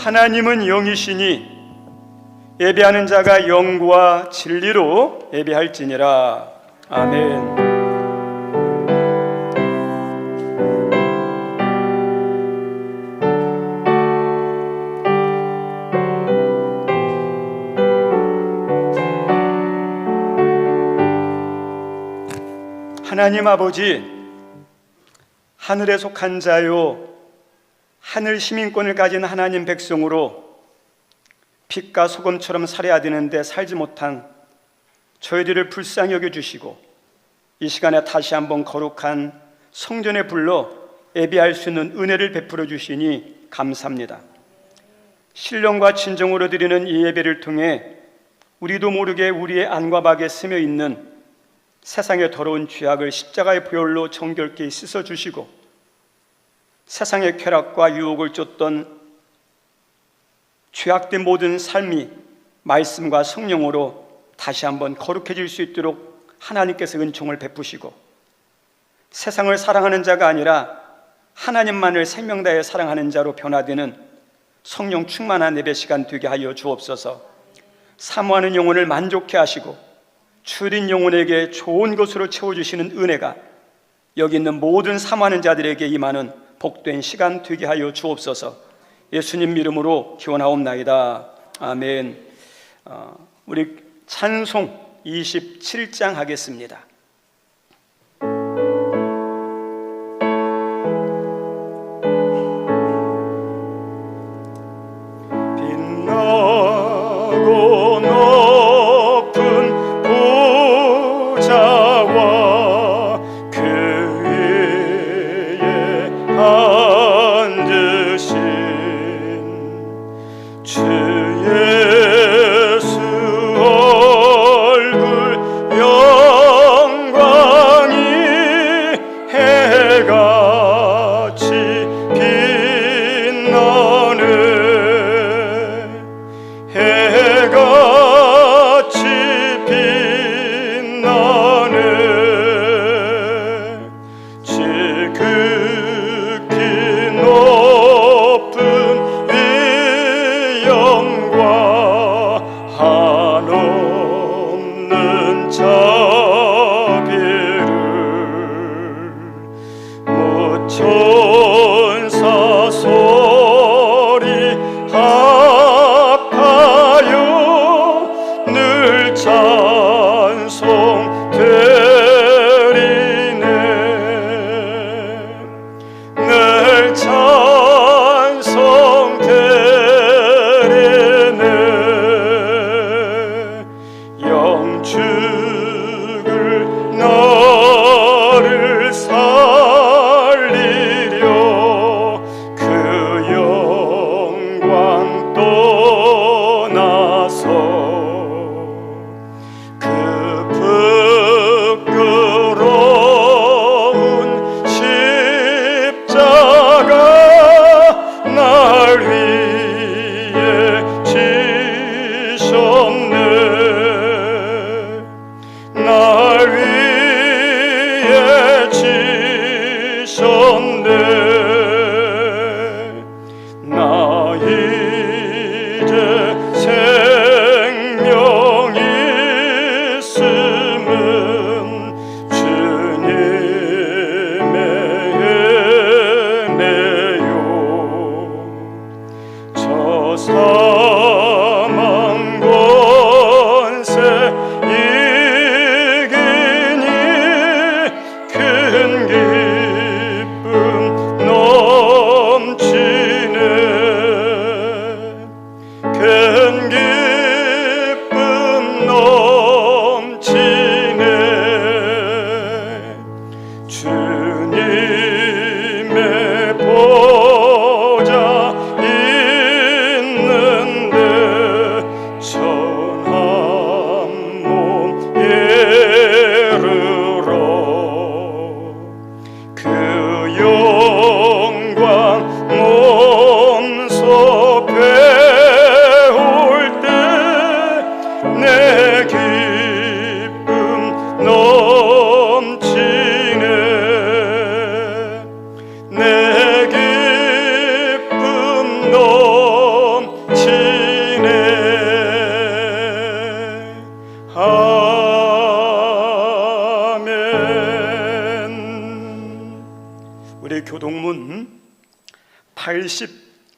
하나님은 영이시니 예배하는 자가 영과 진리로 예배할지니라. 아멘. 하나님 아버지, 하늘에 속한 자요 하늘 시민권을 가진 하나님 백성으로 빛과 소금처럼 살아야 되는데 살지 못한 저희들을 불쌍히 여겨주시고 이 시간에 다시 한번 거룩한 성전에 불러 예배할 수 있는 은혜를 베풀어 주시니 감사합니다. 신령과 진정으로 드리는 이 예배를 통해 우리도 모르게 우리의 안과 밖에 스며 있는 세상의 더러운 죄악을 십자가의 보혈로 정결케 씻어주시고 세상의 쾌락과 유혹을 쫓던 죄악된 모든 삶이 말씀과 성령으로 다시 한번 거룩해질 수 있도록 하나님께서 은총을 베푸시고 세상을 사랑하는 자가 아니라 하나님만을 생명 다해 사랑하는 자로 변화되는 성령 충만한 예배 시간 되게 하여 주옵소서. 사모하는 영혼을 만족케 하시고 추린 영혼에게 좋은 것으로 채워주시는 은혜가 여기 있는 모든 사모하는 자들에게 임하는 복된 시간 되게 하여 주옵소서. 예수님 이름으로 기원하옵나이다. 아멘. 우리 찬송 27장 하겠습니다. 빛나고 높은 보좌와 그 위에 앉으신 주 예수 얼굴 영광이 해같이 빛나네. 해같이 빛나네. 지극히 높은 위엄과 한없는 자비를 무천사 소리 합하여 늘 찬송 드리네. 늘 찬송 드리네. 영축을 너를 살리려 그 영광 떠나서 그 부끄러운 십자가 날 위해 지셨네. 날 위해 지셨네. 나 이제 생명이 있음은 주님의 은혜요. 저 사망 권세 이기니 큰 기쁨 넘치네. 큰 기쁨 넘치네. 주님의 보좌 있는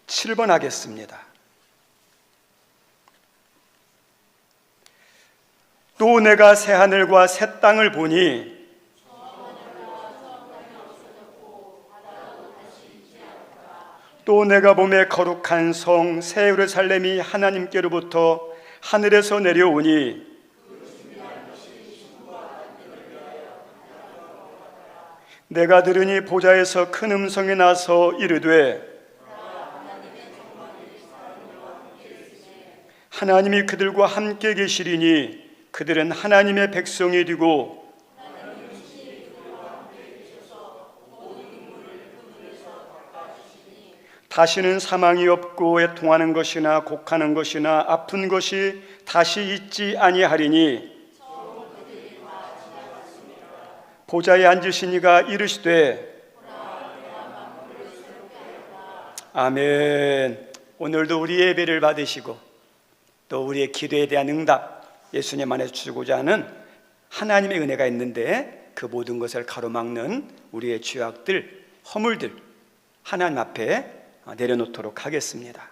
7번 하겠습니다. 또 내가 새 하늘과 새 땅을 보니 또 내가 보매 거룩한 성 새 예루살렘이 하나님께로부터 하늘에서 내려오니 내가 들으니 보좌에서 큰 음성이 나서 이르되 하나님이 그들과 함께 계시리니 그들은 하나님의 백성이 되고 다시는 사망이 없고 애통하는 것이나 곡하는 것이나 아픈 것이 다시 있지 아니하리니 보좌에 앉으신 이가 이르시되 아멘. 오늘도 우리의 예배를 받으시고 또 우리의 기도에 대한 응답 예수님 안에서 주고자 하는 하나님의 은혜가 있는데 그 모든 것을 가로막는 우리의 죄악들, 허물들 하나님 앞에 내려놓도록 하겠습니다.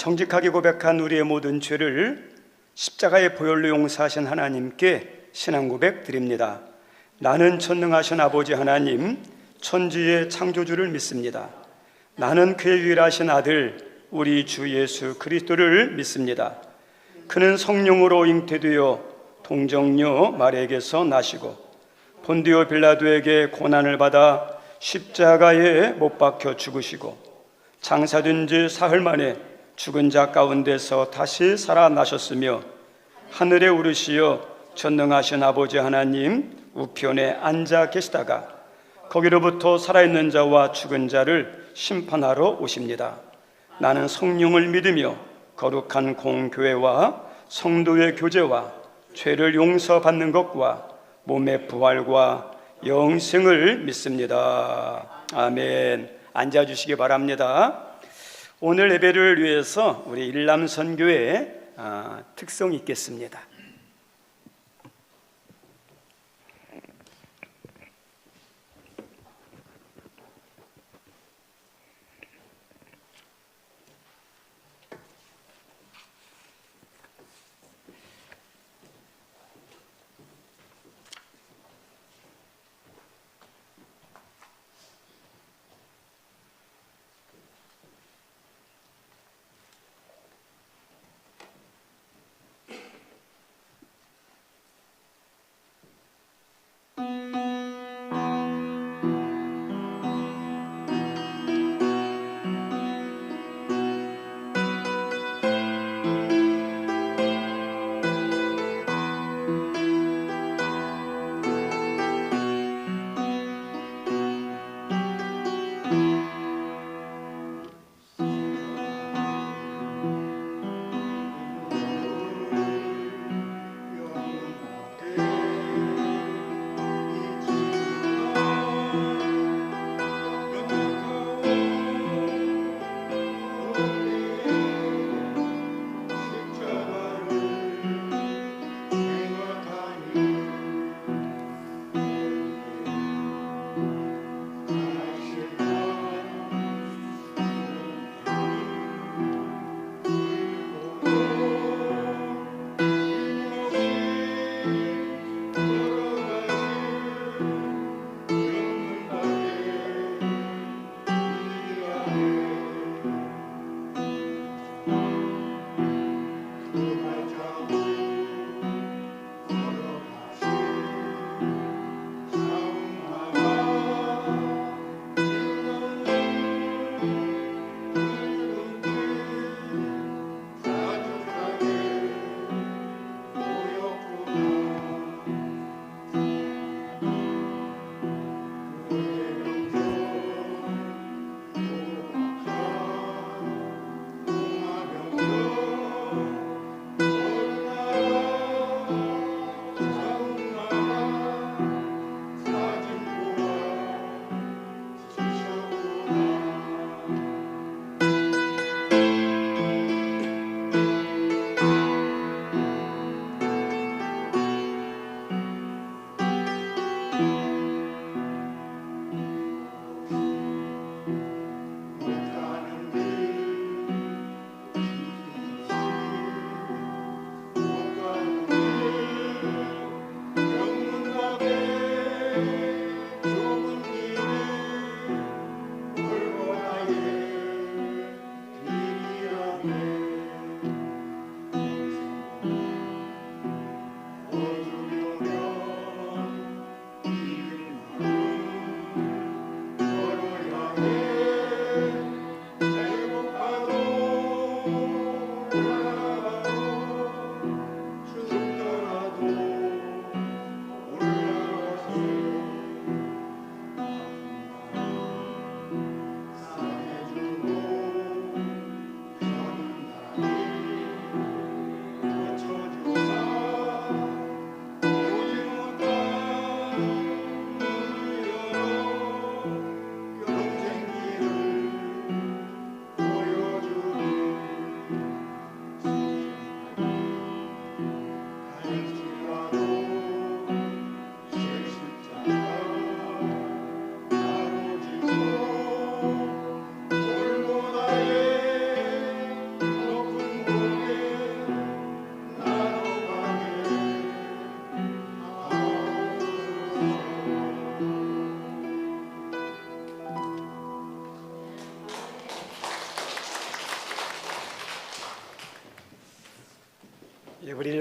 정직하게 고백한 우리의 모든 죄를 십자가의 보혈로 용서하신 하나님께 신앙 고백 드립니다. 나는 전능하신 아버지 하나님, 천지의 창조주를 믿습니다. 나는 그의 유일하신 아들 우리 주 예수 그리스도를 믿습니다. 그는 성령으로 잉태되어 동정녀 마리아에게서 나시고 본디오 빌라도에게 고난을 받아 십자가에 못 박혀 죽으시고 장사된 지 사흘 만에 죽은 자 가운데서 다시 살아나셨으며 하늘에 오르시어 전능하신 아버지 하나님 우편에 앉아 계시다가 거기로부터 살아있는 자와 죽은 자를 심판하러 오십니다. 나는 성령을 믿으며 거룩한 공교회와 성도의 교제와 죄를 용서받는 것과 몸의 부활과 영생을 믿습니다. 아멘. 앉아주시기 바랍니다. 오늘 예배를 위해서 우리 일남선교회 특성이 있겠습니다.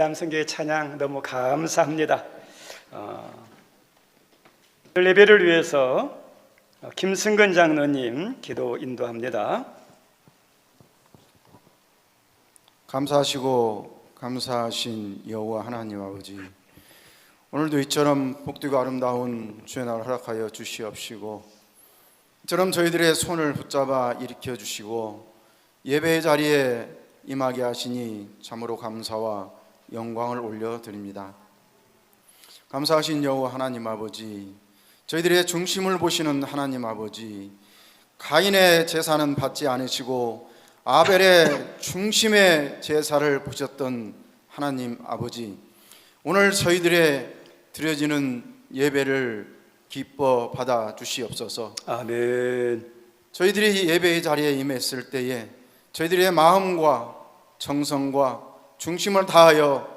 일남성교회 찬양 너무 감사합니다. 예배를 위해서 김승근 장로님 기도 인도합니다. 감사하시고 감사하신 여호와 하나님 아버지, 오늘도 이처럼 복되고 아름다운 주의 날 허락하여 주시옵시고, 이처럼 저희들의 손을 붙잡아 일으켜 주시고 예배의 자리에 임하게 하시니 참으로 감사와 영광을 올려드립니다. 감사하신 여호와 하나님 아버지, 저희들의 중심을 보시는 하나님 아버지, 가인의 제사는 받지 않으시고 아벨의 중심의 제사를 보셨던 하나님 아버지, 오늘 저희들의 드려지는 예배를 기뻐 받아 주시옵소서. 아멘. 저희들이 예배의 자리에 임했을 때에 저희들의 마음과 정성과 중심을 다하여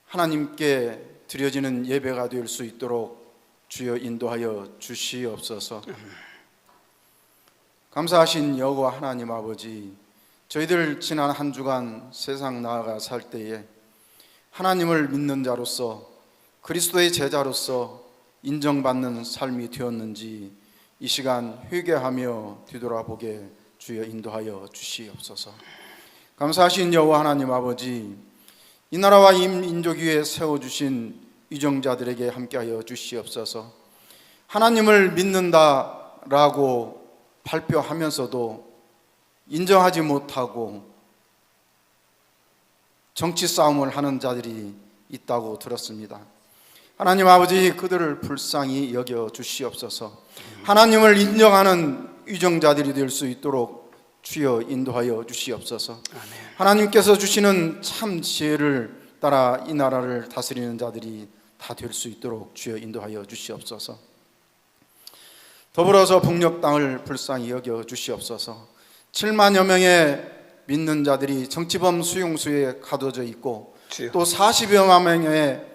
하나님께 드려지는 예배가 될 수 있도록 주여 인도하여 주시옵소서. 감사하신 여호와 하나님 아버지, 저희들 지난 한 주간 세상 나아가 살 때에 하나님을 믿는 자로서, 그리스도의 제자로서 인정받는 삶이 되었는지 이 시간 회개하며 뒤돌아보게 주여 인도하여 주시옵소서. 감사하신 여호와 하나님 아버지, 이 나라와 이 민족 위에 세워주신 위정자들에게 함께하여 주시옵소서. 하나님을 믿는다라고 발표하면서도 인정하지 못하고 정치 싸움을 하는 자들이 있다고 들었습니다. 하나님 아버지, 그들을 불쌍히 여겨 주시옵소서. 하나님을 인정하는 위정자들이 될 수 있도록 주여 인도하여 주시옵소서. 아멘. 하나님께서 주시는 참 지혜를 따라 이 나라를 다스리는 자들이 다 될 수 있도록 주여 인도하여 주시옵소서. 더불어서 북녘 땅을 불쌍히 여겨 주시옵소서. 7만여 명의 믿는 자들이 정치범 수용소에 가둬져 있고 주여. 또 40여 명의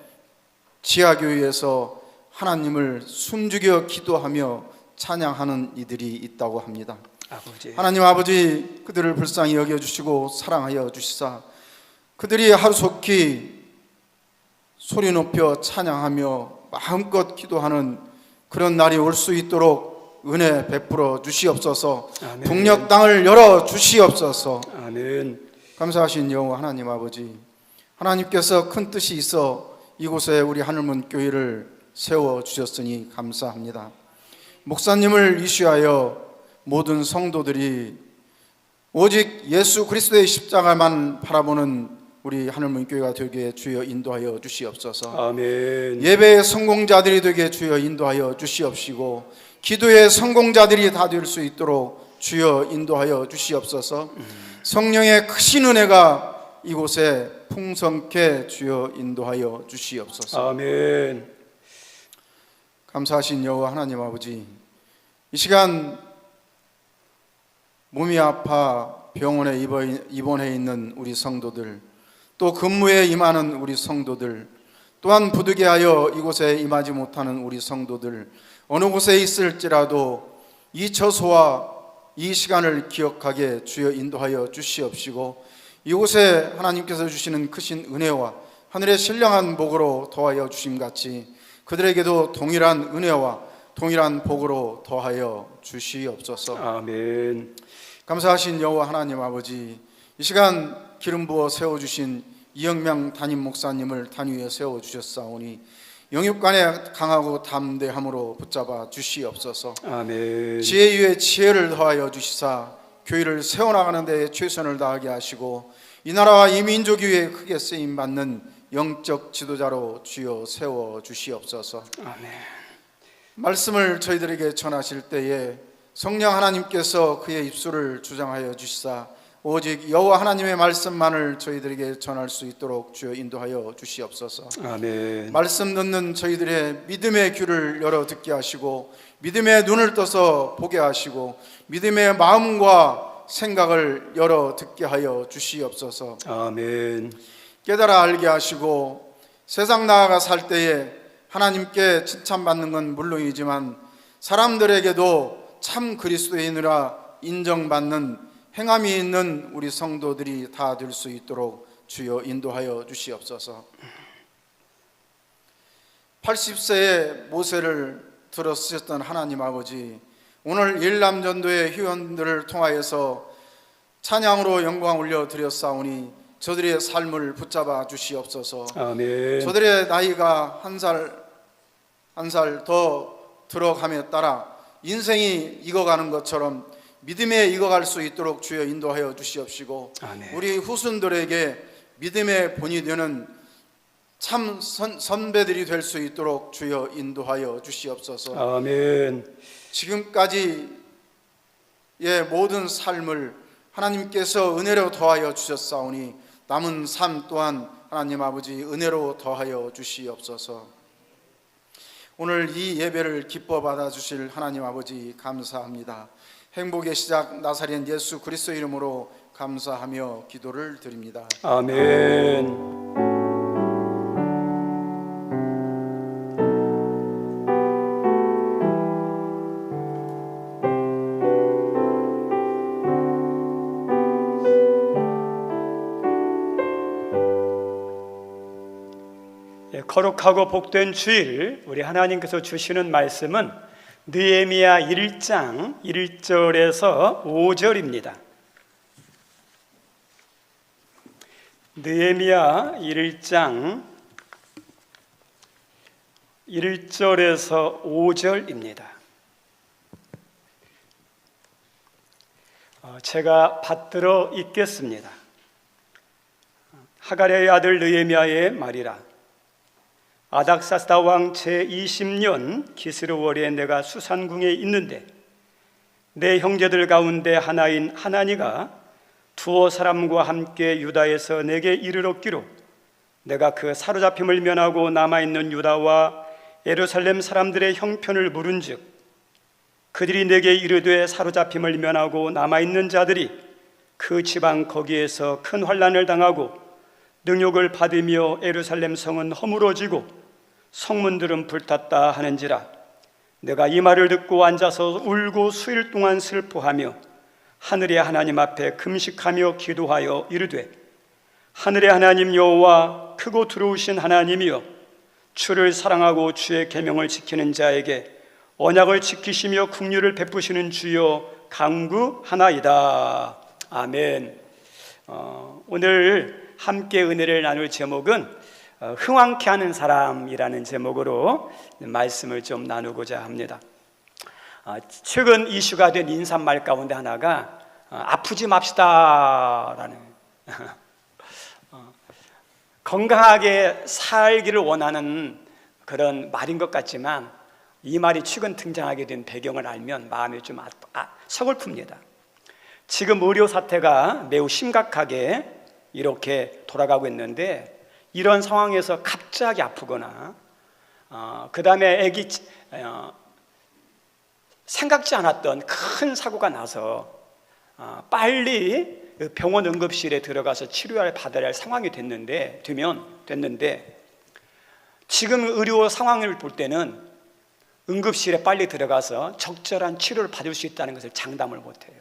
지하교회에서 하나님을 숨죽여 기도하며 찬양하는 이들이 있다고 합니다. 아버지. 하나님 아버지, 그들을 불쌍히 여겨주시고 사랑하여 주시사 그들이 하루속히 소리 높여 찬양하며 마음껏 기도하는 그런 날이 올 수 있도록 은혜 베풀어 주시옵소서. 아멘. 북녘 땅을 열어 주시옵소서. 아멘. 감사하신 여호와 하나님 아버지, 하나님께서 큰 뜻이 있어 이곳에 우리 하늘문 교회를 세워 주셨으니 감사합니다. 목사님을 이슈하여 모든 성도들이 오직 예수 그리스도의 십자가만 바라보는 우리 하늘문 교회가 되게 주여 인도하여 주시옵소서. 아멘. 예배의 성공자들이 되게 주여 인도하여 주시옵시고, 기도의 성공자들이 다 될 수 있도록 주여 인도하여 주시옵소서. 성령의 크신 은혜가 이곳에 풍성케 주여 인도하여 주시옵소서. 아멘. 감사하신 여호와 하나님 아버지, 이 시간 몸이 아파 병원에 입원해 있는 우리 성도들, 또 근무에 임하는 우리 성도들, 또한 부득이하여 이곳에 임하지 못하는 우리 성도들, 어느 곳에 있을지라도 이 처소와 이 시간을 기억하게 주여 인도하여 주시옵시고, 이곳에 하나님께서 주시는 크신 은혜와 하늘의 신령한 복으로 더하여 주심같이 그들에게도 동일한 은혜와 동일한 복으로 더하여 주시옵소서. 아멘. 감사하신 여호와 하나님 아버지, 이 시간 기름 부어 세워주신 이영명 담임 목사님을 단위에 세워주셨사오니 영육간에 강하고 담대함으로 붙잡아 주시옵소서. 아멘. 지혜 위에 지혜를 더하여 주시사 교회를 세워나가는 데 최선을 다하게 하시고, 이 나라와 이 민족 위에 크게 쓰임받는 영적 지도자로 주여 세워 주시옵소서. 아멘. 말씀을 저희들에게 전하실 때에 성령 하나님께서 그의 입술을 주장하여 주시사 오직 여호와 하나님의 말씀만을 저희들에게 전할 수 있도록 주여 인도하여 주시옵소서. 아멘. 말씀 듣는 저희들의 믿음의 귀를 열어 듣게 하시고, 믿음의 눈을 떠서 보게 하시고, 믿음의 마음과 생각을 열어 듣게 하여 주시옵소서. 아멘. 깨달아 알게 하시고, 세상 나아가 살 때에 하나님께 칭찬받는 건 물론이지만 사람들에게도 참 그리스도인이라 인정받는 행함이 있는 우리 성도들이 다 될 수 있도록 주여 인도하여 주시옵소서. 80세의 모세를 들어 쓰셨던 하나님 아버지, 오늘 일남전도의 회원들을 통하여서 찬양으로 영광 올려드렸사오니 저들의 삶을 붙잡아 주시옵소서. 아멘. 저들의 나이가 한 살 더 들어감에 따라 인생이 익어가는 것처럼 믿음에 익어갈 수 있도록 주여 인도하여 주시옵시고, 아멘. 우리 후손들에게 믿음의 본이 되는 참 선배들이 될 수 있도록 주여 인도하여 주시옵소서. 아멘. 지금까지의 모든 삶을 하나님께서 은혜로 더하여 주셨사오니 남은 삶 또한 하나님 아버지 은혜로 더하여 주시옵소서. 오늘 이 예배를 기뻐 받아주실 하나님 아버지 감사합니다. 행복의 시작 나사렛 예수 그리스도 이름으로 감사하며 기도를 드립니다. 아멘. 거룩하고 복된 주일, 우리 하나님께서 주시는 말씀은 느헤미야 1장 1절에서 5절입니다. 느헤미야 1장 1절에서 5절입니다. 제가 받들어 읽겠습니다. 하갈의 아들 느헤미야의 말이라. 아닥사스다 왕 제20년 기스르월에 내가 수산궁에 있는데 내 형제들 가운데 하나인 하나니가 두어 사람과 함께 유다에서 내게 이르렀기로 내가 그 사로잡힘을 면하고 남아있는 유다와 예루살렘 사람들의 형편을 물은즉 그들이 내게 이르되 사로잡힘을 면하고 남아있는 자들이 그 지방 거기에서 큰 환난을 당하고 능욕을 받으며 예루살렘 성은 허물어지고 성문들은 불탔다 하는지라. 내가 이 말을 듣고 앉아서 울고 수일 동안 슬퍼하며 하늘의 하나님 앞에 금식하며 기도하여 이르되 하늘의 하나님 여호와 크고 두려우신 하나님이여 주를 사랑하고 주의 계명을 지키는 자에게 언약을 지키시며 긍휼을 베푸시는 주여 간구하나이다. 아멘. 오늘 함께 은혜를 나눌 제목은 흥왕케 하는 사람이라는 제목으로 말씀을 좀 나누고자 합니다. 최근 이슈가 된 인사말 가운데 하나가 아프지 맙시다라는 건강하게 살기를 원하는 그런 말인 것 같지만 이 말이 최근 등장하게 된 배경을 알면 마음이 좀 서글픕니다. 지금 의료 사태가 매우 심각하게 이렇게 돌아가고 있는데 이런 상황에서 갑자기 아프거나 그 다음에 생각지 않았던 큰 사고가 나서 빨리 병원 응급실에 들어가서 치료를 받아야 할 상황이 됐는데 지금 의료 상황을 볼 때는 응급실에 빨리 들어가서 적절한 치료를 받을 수 있다는 것을 장담을 못해요.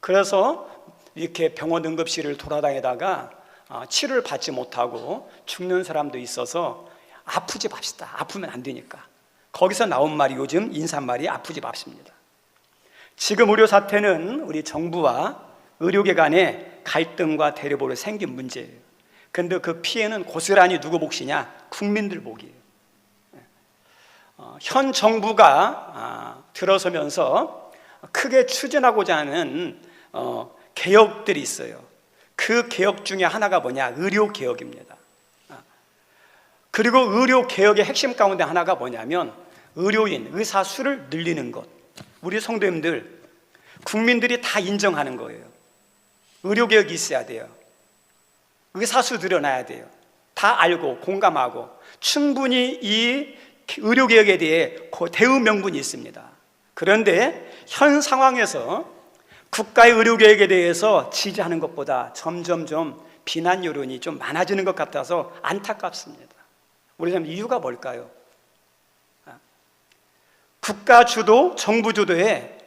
그래서 이렇게 병원 응급실을 돌아다니다가 치료를 받지 못하고 죽는 사람도 있어서 아프지 맙시다. 아프면 안 되니까. 거기서 나온 말이 요즘 인사말이 아프지 맙습니다. 지금 의료 사태는 우리 정부와 의료계 간의 갈등과 대립으로 생긴 문제예요. 그런데 그 피해는 고스란히 누구 몫이냐? 국민들 몫이에요. 현 정부가 들어서면서 크게 추진하고자 하는 개혁들이 있어요. 그 개혁 중에 하나가 뭐냐? 의료개혁입니다. 그리고 의료개혁의 핵심 가운데 하나가 뭐냐면 의료인, 의사 수를 늘리는 것. 우리 성도님들, 국민들이 다 인정하는 거예요. 의료개혁이 있어야 돼요. 의사 수 늘어나야 돼요. 다 알고 공감하고 충분히 이 의료개혁에 대해 대응 명분이 있습니다. 그런데 현 상황에서 국가의 의료개혁에 대해서 지지하는 것보다 점점점 비난 여론이 좀 많아지는 것 같아서 안타깝습니다. 우리 좀 이유가 뭘까요? 국가 주도, 정부 주도의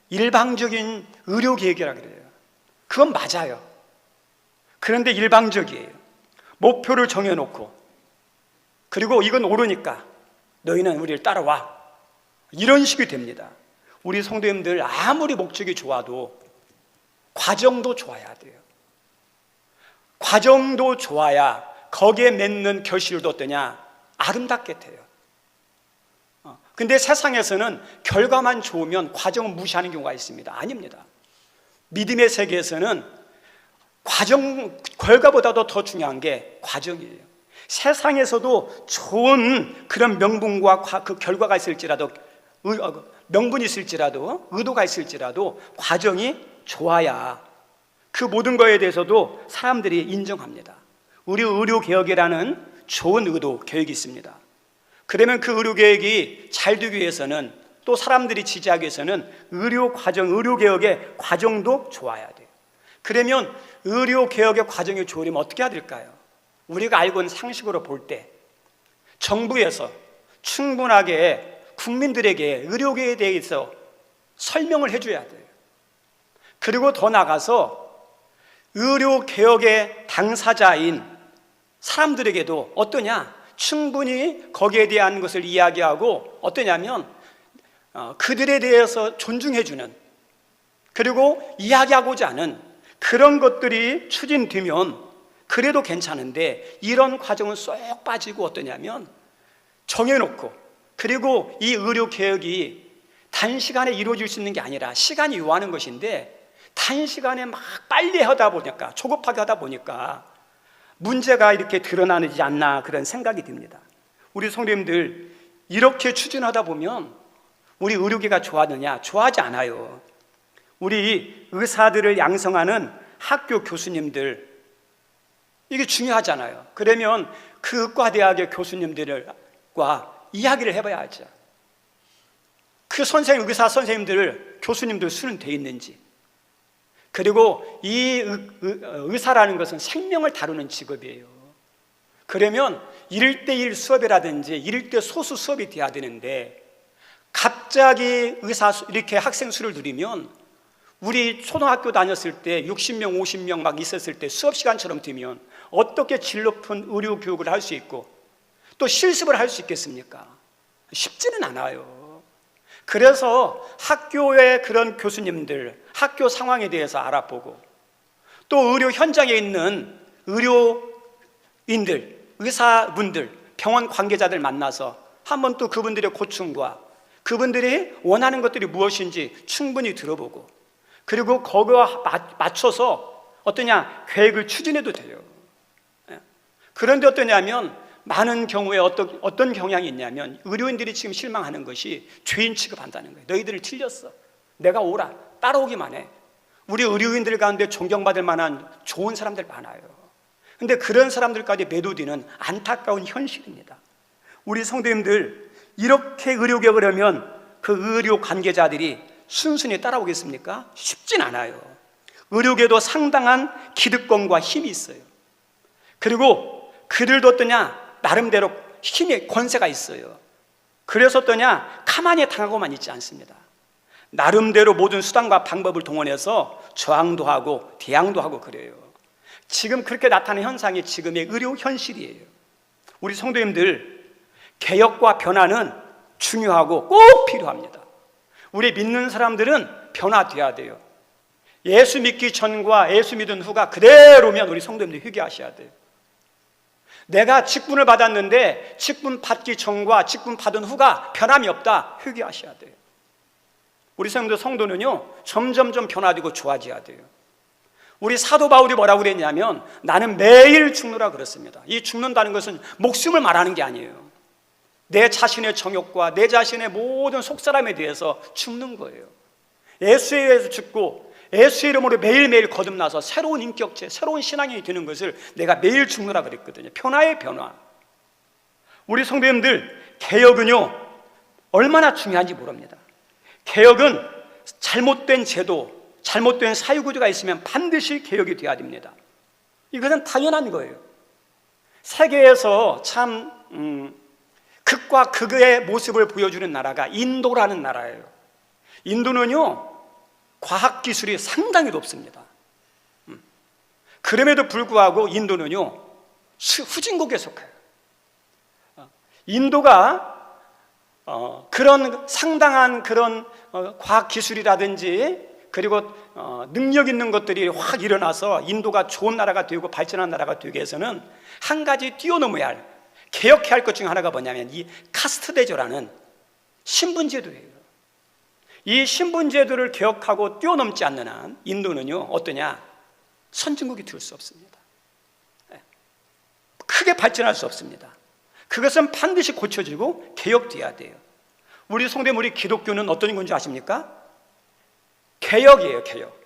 일방적인 의료개혁이라고 그래요. 그건 맞아요. 그런데 일방적이에요. 목표를 정해놓고, 그리고 이건 옳으니까 너희는 우리를 따라와, 이런 식이 됩니다. 우리 성도님들 아무리 목적이 좋아도 과정도 좋아야 돼요. 과정도 좋아야 거기에 맺는 결실도 어떠냐? 아름답게 돼요. 근데 세상에서는 결과만 좋으면 과정을 무시하는 경우가 있습니다. 아닙니다. 믿음의 세계에서는 결과보다도 더 중요한 게 과정이에요. 세상에서도 좋은 그런 명분과 그 결과가 있을지라도, 명분이 있을지라도, 의도가 있을지라도 과정이 좋아야 그 모든 거에 대해서도 사람들이 인정합니다. 우리 의료개혁이라는 좋은 의도, 계획이 있습니다. 그러면 그 의료개혁이 잘 되기 위해서는, 또 사람들이 지지하기 위해서는 의료개혁의 과정도 좋아야 돼요. 그러면 의료개혁의 과정이 좋으려면 어떻게 해야 될까요? 우리가 알고 있는 상식으로 볼 때 정부에서 충분하게 국민들에게 의료계에 대해서 설명을 해줘야 돼요. 그리고 더 나아가서 의료개혁의 당사자인 사람들에게도 어떠냐? 충분히 거기에 대한 것을 이야기하고, 어떠냐면 그들에 대해서 존중해주는, 그리고 이야기하고자 하는 그런 것들이 추진되면 그래도 괜찮은데, 이런 과정은 쏙 빠지고 어떠냐면 정해놓고, 그리고 이 의료개혁이 단시간에 이루어질 수 있는 게 아니라 시간이 요하는 것인데, 단시간에 막 빨리 하다 보니까, 조급하게 하다 보니까 문제가 이렇게 드러나지 않나, 그런 생각이 듭니다. 우리 성도님들, 이렇게 추진하다 보면 우리 의료계가 좋아하느냐? 좋아하지 않아요. 우리 의사들을 양성하는 학교 교수님들, 이게 중요하잖아요. 그러면 그 의과대학의 교수님들과 이야기를 해봐야죠. 그 의사 선생님들, 교수님들 수는 돼 있는지, 그리고 이 의사라는 것은 생명을 다루는 직업이에요. 그러면 1:1 수업이라든지 1:1 소수 수업이 돼야 되는데, 갑자기 이렇게 학생 수를 늘리면, 우리 초등학교 다녔을 때 60명, 50명 막 있었을 때 수업 시간처럼 되면 어떻게 질 높은 의료 교육을 할 수 있고 또 실습을 할 수 있겠습니까? 쉽지는 않아요. 그래서 학교의 그런 교수님들, 학교 상황에 대해서 알아보고, 또 의료 현장에 있는 의료인들, 의사분들, 병원 관계자들 만나서 한번 또 그분들의 고충과 그분들이 원하는 것들이 무엇인지 충분히 들어보고, 그리고 거기와 맞춰서 어떠냐? 계획을 추진해도 돼요. 그런데 어떠냐면, 많은 경우에 어떤 경향이 있냐면, 의료인들이 지금 실망하는 것이 죄인 취급한다는 거예요. 너희들을 틀렸어, 내가 오라, 따라오기만 해. 우리 의료인들 가운데 존경받을 만한 좋은 사람들 많아요. 근데 그런 사람들까지 매도되는 안타까운 현실입니다. 우리 성도님들, 이렇게 의료개혁을 하면 그 의료 관계자들이 순순히 따라오겠습니까? 쉽진 않아요. 의료계도 상당한 기득권과 힘이 있어요. 그리고 그들도 어떠냐? 나름대로 힘의 권세가 있어요. 그래서 어떠냐? 가만히 당하고만 있지 않습니다. 나름대로 모든 수단과 방법을 동원해서 저항도 하고 대항도 하고 그래요. 지금 그렇게 나타나는 현상이 지금의 의료 현실이에요. 우리 성도님들, 개혁과 변화는 중요하고 꼭 필요합니다. 우리 믿는 사람들은 변화돼야 돼요. 예수 믿기 전과 예수 믿은 후가 그대로면 우리 성도님들 회개하셔야 돼요. 내가 직분을 받았는데 직분 받기 전과 직분 받은 후가 변함이 없다, 회개하셔야 돼요. 우리 성도는요, 점점점 변화되고 좋아져야 돼요. 우리 사도 바울이 뭐라고 그랬냐면, 나는 매일 죽노라 그랬습니다. 이 죽는다는 것은 목숨을 말하는 게 아니에요. 내 자신의 정욕과 내 자신의 모든 속사람에 대해서 죽는 거예요. 예수에 의해서 죽고 예수의 이름으로 매일매일 거듭나서 새로운 인격체, 새로운 신앙이 되는 것을 내가 매일 죽노라 그랬거든요. 변화의 변화. 우리 성도님들, 개혁은요 얼마나 중요한지 모릅니다. 개혁은 잘못된 제도, 잘못된 사회구조가 있으면 반드시 개혁이 돼야 됩니다. 이것은 당연한 거예요. 세계에서 참 극과 극의 모습을 보여주는 나라가 인도라는 나라예요. 인도는요 과학기술이 상당히 높습니다. 그럼에도 불구하고 인도는요 후진국에 속해요. 인도가 그런 상당한 그런 과학 기술이라든지 그리고 능력 있는 것들이 확 일어나서 인도가 좋은 나라가 되고 발전한 나라가 되기 위해서는 한 가지 뛰어넘어야 할, 개혁해야 할 것 중에 하나가 뭐냐면 이 카스트 대조라는 신분제도예요. 이 신분제도를 개혁하고 뛰어넘지 않는 한 인도는요 어떠냐? 선진국이 될 수 없습니다. 크게 발전할 수 없습니다. 그것은 반드시 고쳐지고 개혁돼야 돼요. 우리 성도님, 우리 기독교는 어떤 건지 아십니까? 개혁이에요, 개혁.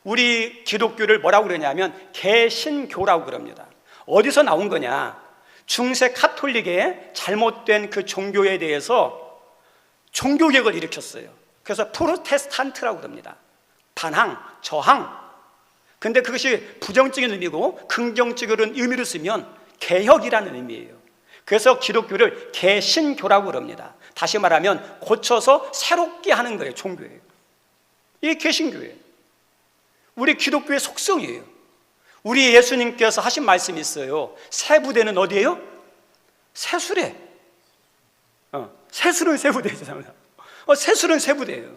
우리 기독교를 뭐라고 그러냐면 개신교라고 그럽니다. 어디서 나온 거냐? 중세 카톨릭의 잘못된 그 종교에 대해서 종교개혁을 일으켰어요. 그래서 프로테스탄트라고 그럽니다. 반항, 저항. 근데 그것이 부정적인 의미고 긍정적인 의미로 쓰면 개혁이라는 의미예요. 그래서 기독교를 개신교라고 그럽니다. 다시 말하면 고쳐서 새롭게 하는 거예요. 종교예요. 이게 개신교예요. 우리 기독교의 속성이에요. 우리 예수님께서 하신 말씀이 있어요. 새 부대는 어디예요? 새수레. 새술은 새부대잖아요. 새술은 새부대예요.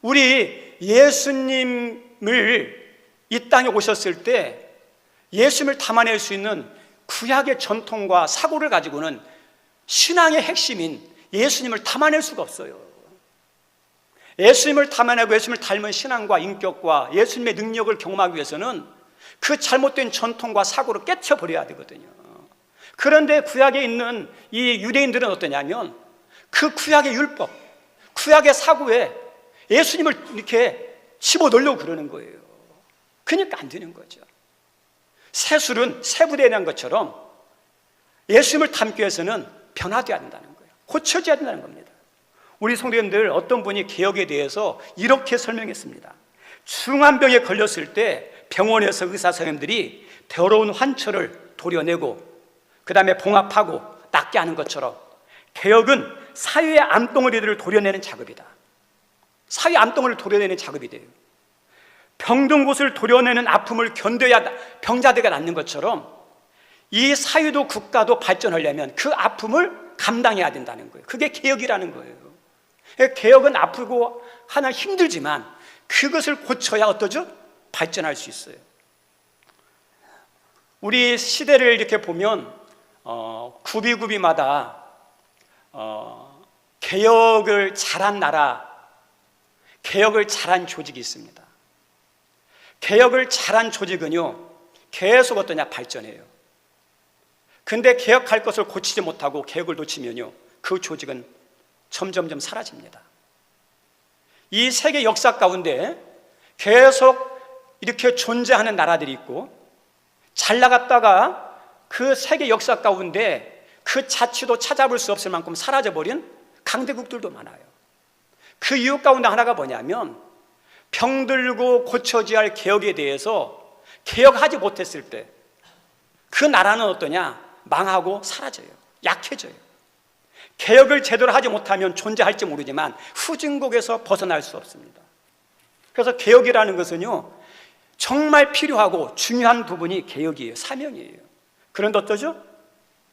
우리 예수님을 이 땅에 오셨을 때 예수님을 담아낼 수 있는 구약의 전통과 사고를 가지고는 신앙의 핵심인 예수님을 담아낼 수가 없어요. 예수님을 담아내고 예수님을 닮은 신앙과 인격과 예수님의 능력을 경험하기 위해서는 그 잘못된 전통과 사고를 깨쳐버려야 되거든요. 그런데 구약에 있는 이 유대인들은 어떠냐면 그 구약의 율법, 구약의 사고에 예수님을 이렇게 집어넣으려고 그러는 거예요. 그러니까 안 되는 거죠. 새술은 새부대에 대한 것처럼 예수님을 담기 위해서는 변화되어야 된다는 거예요. 고쳐져야 된다는 겁니다. 우리 성도님들 어떤 분이 개혁에 대해서 이렇게 설명했습니다. 중환병에 걸렸을 때 병원에서 의사 선생님들이 더러운 환초를 도려내고 그 다음에 봉합하고 낫게 하는 것처럼 개혁은 사회의 암덩어리들을 도려내는 작업이다. 사회 암덩어리를 도려내는 작업이 돼요. 병든 곳을 도려내는 아픔을 견뎌야 병자들가 낫는 것처럼 이 사회도 국가도 발전하려면 그 아픔을 감당해야 된다는 거예요. 그게 개혁이라는 거예요. 개혁은 아프고 하나 힘들지만 그것을 고쳐야 어떠죠? 발전할 수 있어요. 우리 시대를 이렇게 보면 구비구비마다 개혁을 잘한 나라, 개혁을 잘한 조직이 있습니다. 개혁을 잘한 조직은요 계속 어떠냐? 발전해요. 근데 개혁할 것을 고치지 못하고 개혁을 놓치면요 그 조직은 점점점 사라집니다. 이 세계 역사 가운데 계속 이렇게 존재하는 나라들이 있고 잘 나갔다가 그 세계 역사 가운데 그 자취도 찾아볼 수 없을 만큼 사라져버린 강대국들도 많아요. 그 이유 가운데 하나가 뭐냐면 병들고 고쳐져야 할 개혁에 대해서 개혁하지 못했을 때 그 나라는 어떠냐? 망하고 사라져요. 약해져요. 개혁을 제대로 하지 못하면 존재할지 모르지만 후진국에서 벗어날 수 없습니다. 그래서 개혁이라는 것은요 정말 필요하고 중요한 부분이 개혁이에요. 사명이에요. 그런데 어떠죠?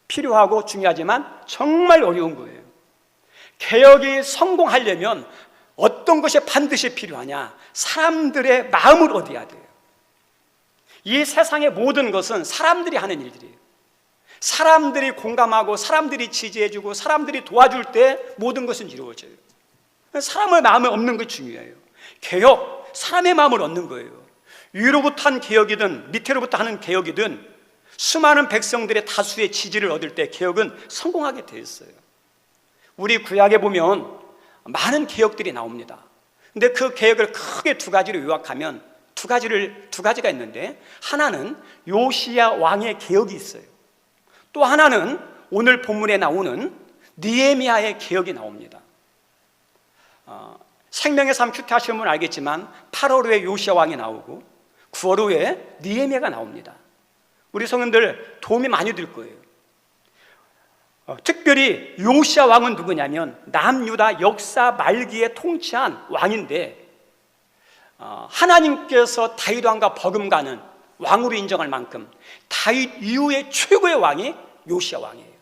필요하고 중요하지만 정말 어려운 거예요. 개혁이 성공하려면 어떤 것이 반드시 필요하냐? 사람들의 마음을 얻어야 돼요. 이 세상의 모든 것은 사람들이 하는 일들이에요. 사람들이 공감하고 사람들이 지지해주고 사람들이 도와줄 때 모든 것은 이루어져요. 사람의 마음을 얻는 것이 중요해요. 개혁, 사람의 마음을 얻는 거예요. 위로부터 한 개혁이든 밑으로부터 하는 개혁이든 수많은 백성들의 다수의 지지를 얻을 때 개혁은 성공하게 되어 있어요. 우리 구약에 보면 많은 개혁들이 나옵니다. 근데 그 개혁을 크게 두 가지로 요약하면 두 가지가 있는데 하나는 요시야 왕의 개혁이 있어요. 또 하나는 오늘 본문에 나오는 느헤미야의 개혁이 나옵니다. 생명의 삶 큐티하시는 분은 알겠지만 8월 후에 요시야 왕이 나오고 9월 후에 느헤미야가 나옵니다. 우리 성도들 도움이 많이 될 거예요. 특별히 요시야 왕은 누구냐면 남유다 역사 말기에 통치한 왕인데 하나님께서 다윗 왕과 버금가는 왕으로 인정할 만큼 다윗 이후의 최고의 왕이 요시야 왕이에요.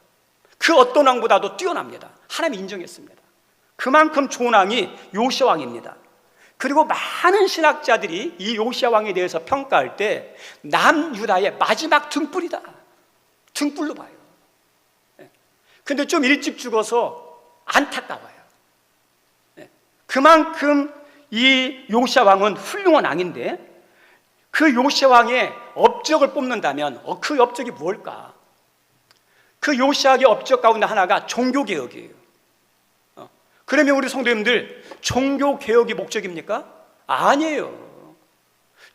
그 어떤 왕보다도 뛰어납니다. 하나님이 인정했습니다. 그만큼 좋은 왕이 요시야 왕입니다. 그리고 많은 신학자들이 이 요시야 왕에 대해서 평가할 때 남유다의 마지막 등불이다, 등불로 봐요. 근데 좀 일찍 죽어서 안타까워요. 그만큼 이 요시야 왕은 훌륭한 왕인데, 그 요시야 왕의 업적을 뽑는다면 그 업적이 무엇일까? 그 요시야의 업적 가운데 하나가 종교개혁이에요. 그러면 우리 성도님들, 종교개혁이 목적입니까? 아니에요.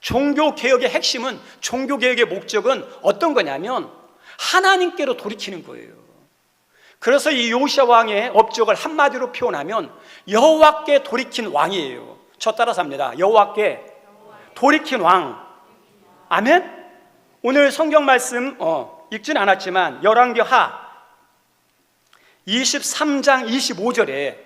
종교개혁의 핵심은, 종교개혁의 목적은 어떤 거냐면 하나님께로 돌이키는 거예요. 그래서 이 요시야 왕의 업적을 한마디로 표현하면 여호와께 돌이킨 왕이에요. 저 따라서 합니다. 여호와께 돌이킨 왕. 아멘? 오늘 성경 말씀 읽지는 않았지만 열왕기 하 23장 25절에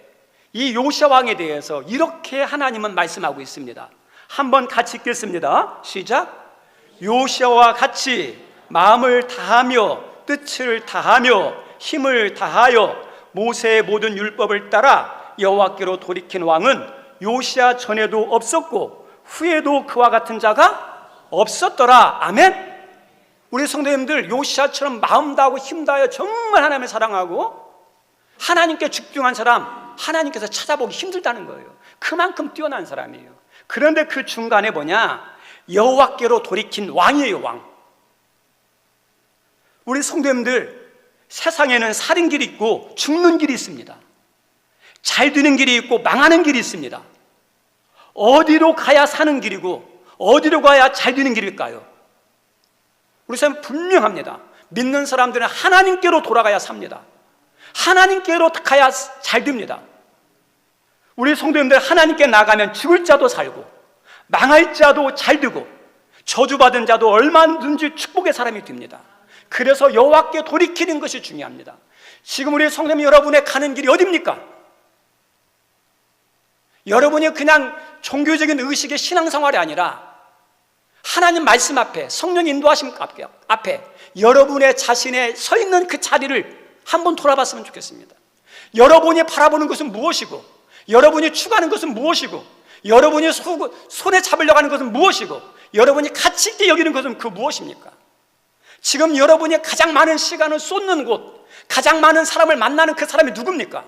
이 요시야 왕에 대해서 이렇게 하나님은 말씀하고 있습니다. 한번 같이 읽겠습니다. 시작. 요시야와 같이 마음을 다하며 뜻을 다하며 힘을 다하여 모세의 모든 율법을 따라 여호와께로 돌이킨 왕은 요시야 전에도 없었고 후에도 그와 같은 자가 없었더라. 아멘. 우리 성도님들, 요시야처럼 마음 다하고 힘 다하여 정말 하나님을 사랑하고 하나님께 집중한 사람, 하나님께서 찾아보기 힘들다는 거예요. 그만큼 뛰어난 사람이에요. 그런데 그 중간에 뭐냐? 여호와께로 돌이킨 왕이에요. 왕. 우리 성도님들, 세상에는 사는 길이 있고 죽는 길이 있습니다. 잘 되는 길이 있고 망하는 길이 있습니다. 어디로 가야 사는 길이고 어디로 가야 잘 되는 길일까요? 우리 사람 분명합니다. 믿는 사람들은 하나님께로 돌아가야 삽니다. 하나님께로 가야 잘 됩니다. 우리 성도님들, 하나님께 나가면 죽을 자도 살고 망할 자도 잘 되고 저주받은 자도 얼마든지 축복의 사람이 됩니다. 그래서 여호와께 돌이키는 것이 중요합니다. 지금 우리 성도님 여러분의 가는 길이 어디입니까? 여러분이 그냥 종교적인 의식의 신앙생활이 아니라 하나님 말씀 앞에, 성령 인도하심 앞에 여러분의 자신의 서 있는 그 자리를 한번 돌아봤으면 좋겠습니다. 여러분이 바라보는 것은 무엇이고, 여러분이 추구하는 것은 무엇이고, 여러분이 손에 잡으려고 하는 것은 무엇이고, 여러분이 가치 있게 여기는 것은 그 무엇입니까? 지금 여러분이 가장 많은 시간을 쏟는 곳, 가장 많은 사람을 만나는 그 사람이 누굽니까?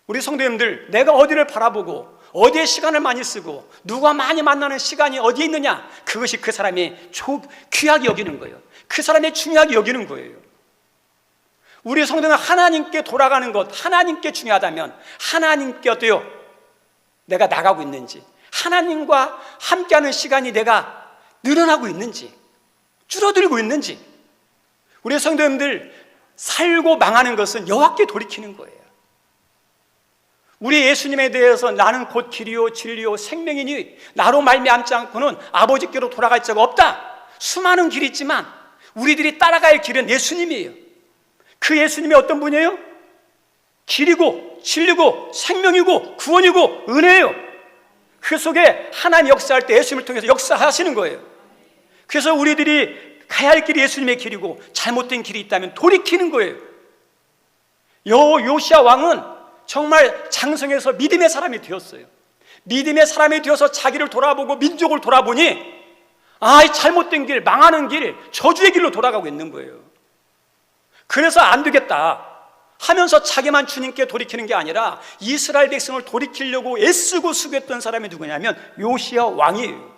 우리 성도님들, 내가 어디를 바라보고 어디에 시간을 많이 쓰고 누가 많이 만나는 시간이 어디에 있느냐, 그것이 그 사람이 귀하게 여기는 거예요. 그 사람이 중요하게 여기는 거예요. 우리 성도는 하나님께 돌아가는 것, 하나님께 중요하다면 하나님께 어때요? 내가 나가고 있는지, 하나님과 함께하는 시간이 내가 늘어나고 있는지 줄어들고 있는지. 우리 성도님들, 살고 망하는 것은 여호와께 돌이키는 거예요. 우리 예수님에 대해서 나는 곧 길이요 진리요 생명이니 나로 말미암지 않고는 아버지께로 돌아갈 자가 없다. 수많은 길이 있지만 우리들이 따라갈 길은 예수님이에요. 그 예수님이 어떤 분이에요? 길이고 진리고 생명이고 구원이고 은혜예요. 그 속에 하나님 역사할 때 예수님을 통해서 역사하시는 거예요. 그래서 우리들이 가야 할 길이 예수님의 길이고 잘못된 길이 있다면 돌이키는 거예요. 요시야 왕은 정말 장성해서 믿음의 사람이 되었어요. 믿음의 사람이 되어서 자기를 돌아보고 민족을 돌아보니 이 잘못된 길, 망하는 길, 저주의 길로 돌아가고 있는 거예요. 그래서 안 되겠다 하면서 자기만 주님께 돌이키는 게 아니라 이스라엘 백성을 돌이키려고 애쓰고 수고했던 사람이 누구냐면 요시야 왕이에요.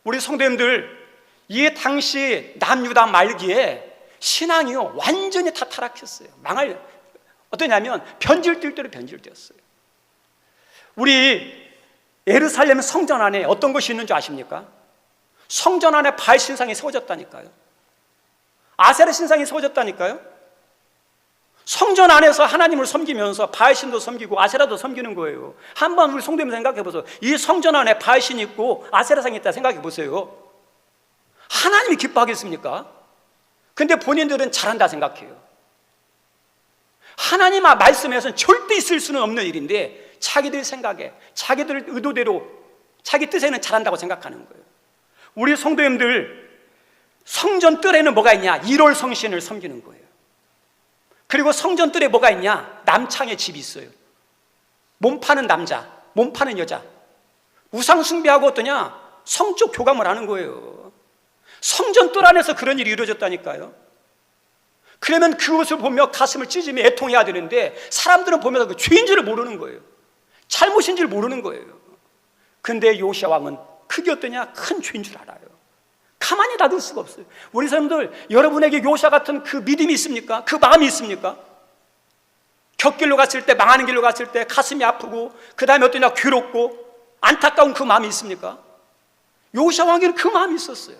우리 성도님들, 이 당시 남유다 말기에 신앙이요 완전히 다 타락했어요. 어떠냐면 변질될 대로 변질되었어요. 우리 예루살렘 성전 안에 어떤 것이 있는 줄 아십니까? 성전 안에 바알 신상이 세워졌다니까요. 아세라 신상이 세워졌다니까요. 성전 안에서 하나님을 섬기면서 바알 신도 섬기고 아세라도 섬기는 거예요. 한번 우리 성도님 생각해 보세요. 이 성전 안에 바알 신이 있고 아세라 상이 있다 생각해 보세요. 하나님이 기뻐하겠습니까? 근데 본인들은 잘한다 생각해요. 하나님 말씀에서는 절대 있을 수는 없는 일인데 자기들 생각에 자기들 의도대로 자기 뜻에는 잘한다고 생각하는 거예요. 우리 성도님들 성전 뜰에는 뭐가 있냐? 1월 성신을 섬기는 거예요. 그리고 성전 뜰에 뭐가 있냐? 남창의 집이 있어요. 몸 파는 남자, 몸 파는 여자, 우상 숭배하고 어떠냐? 성적 교감을 하는 거예요. 성전 뜰 안에서 그런 일이 이루어졌다니까요. 그러면 그것을 보며 가슴을 찢으며 애통해야 되는데 사람들은 보면서 그 죄인 줄을 모르는 거예요. 잘못인 줄 모르는 거예요. 근데 요시야 왕은 그게 어떠냐? 큰 죄인 줄 알아요. 가만히 놔둘 수가 없어요. 우리 사람들, 여러분에게 요시야 같은 그 믿음이 있습니까? 그 마음이 있습니까? 곁길로 갔을 때, 망하는 길로 갔을 때 가슴이 아프고 그 다음에 어떠냐? 괴롭고 안타까운 그 마음이 있습니까? 요시야 왕에는 그 마음이 있었어요.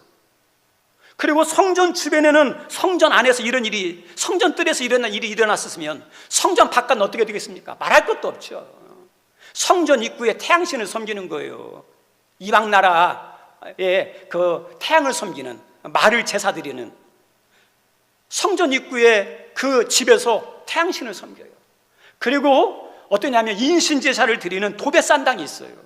그리고 성전 주변에는, 성전 안에서 이런 일이, 성전 뜰에서 이런 일이 일어났었으면 성전 바깥은 어떻게 되겠습니까? 말할 것도 없죠. 성전 입구에 태양신을 섬기는 거예요. 이방 나라에 그 태양을 섬기는, 말을 제사 드리는 성전 입구에 그 집에서 태양신을 섬겨요. 그리고 어떠냐면 인신제사를 드리는 도배산당이 있어요.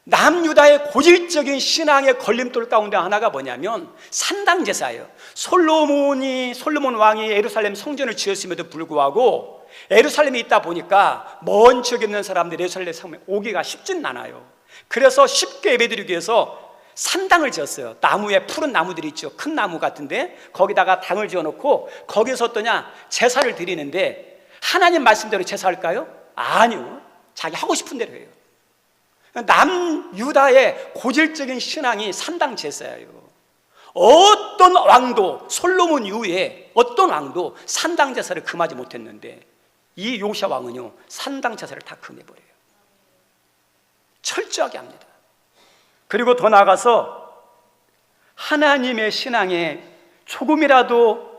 남유다의 고질적인 신앙의 걸림돌 가운데 하나가 뭐냐면 산당제사예요. 솔로몬 왕이 예루살렘 성전을 지었음에도 불구하고 예루살렘에 있다 보니까 먼 지역에 있는 사람들이 예루살렘 성에 오기가 쉽지는 않아요. 그래서 쉽게 예배드리기 위해서 산당을 지었어요. 나무에 푸른 나무들이 있죠. 큰 나무 같은데 거기다가 당을 지어놓고 거기서 어떠냐? 제사를 드리는데 하나님 말씀대로 제사할까요? 아니요. 자기 하고 싶은 대로 해요. 남유다의 고질적인 신앙이 산당 제사예요. 어떤 왕도, 솔로몬 이후에 어떤 왕도 산당 제사를 금하지 못했는데 이 요시야 왕은요 산당 제사를 다 금해버려요. 철저하게 합니다. 그리고 더 나아가서 하나님의 신앙에 조금이라도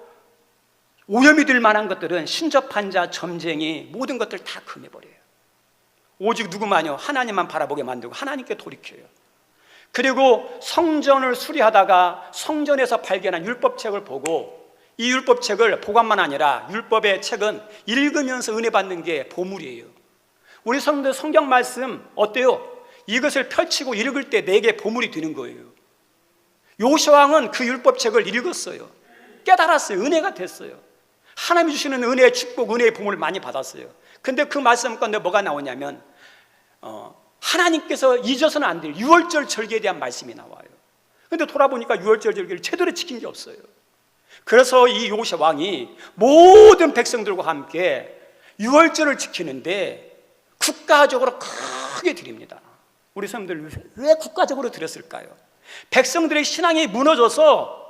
오염이 될 만한 것들은 신접한 자, 점쟁이 모든 것들 다 금해버려요. 오직 누구만요? 하나님만 바라보게 만들고 하나님께 돌이켜요. 그리고 성전을 수리하다가 성전에서 발견한 율법책을 보고 이 율법책을 보관만 아니라 율법의 책은 읽으면서 은혜 받는 게 보물이에요. 우리 성도들 성경 말씀 어때요? 이것을 펼치고 읽을 때 내게 보물이 되는 거예요. 요시야 왕은 그 율법책을 읽었어요. 깨달았어요. 은혜가 됐어요. 하나님이 주시는 은혜의 축복, 은혜의 보물을 많이 받았어요. 근데 그 말씀 가운데 뭐가 나오냐면 하나님께서 잊어서는 안 될 유월절 절기에 대한 말씀이 나와요. 근데 돌아보니까 유월절 절기를 제대로 지킨 게 없어요. 그래서 이 요시야 왕이 모든 백성들과 함께 유월절을 지키는데 국가적으로 크게 드립니다. 우리 사람들 왜 국가적으로 드렸을까요? 백성들의 신앙이 무너져서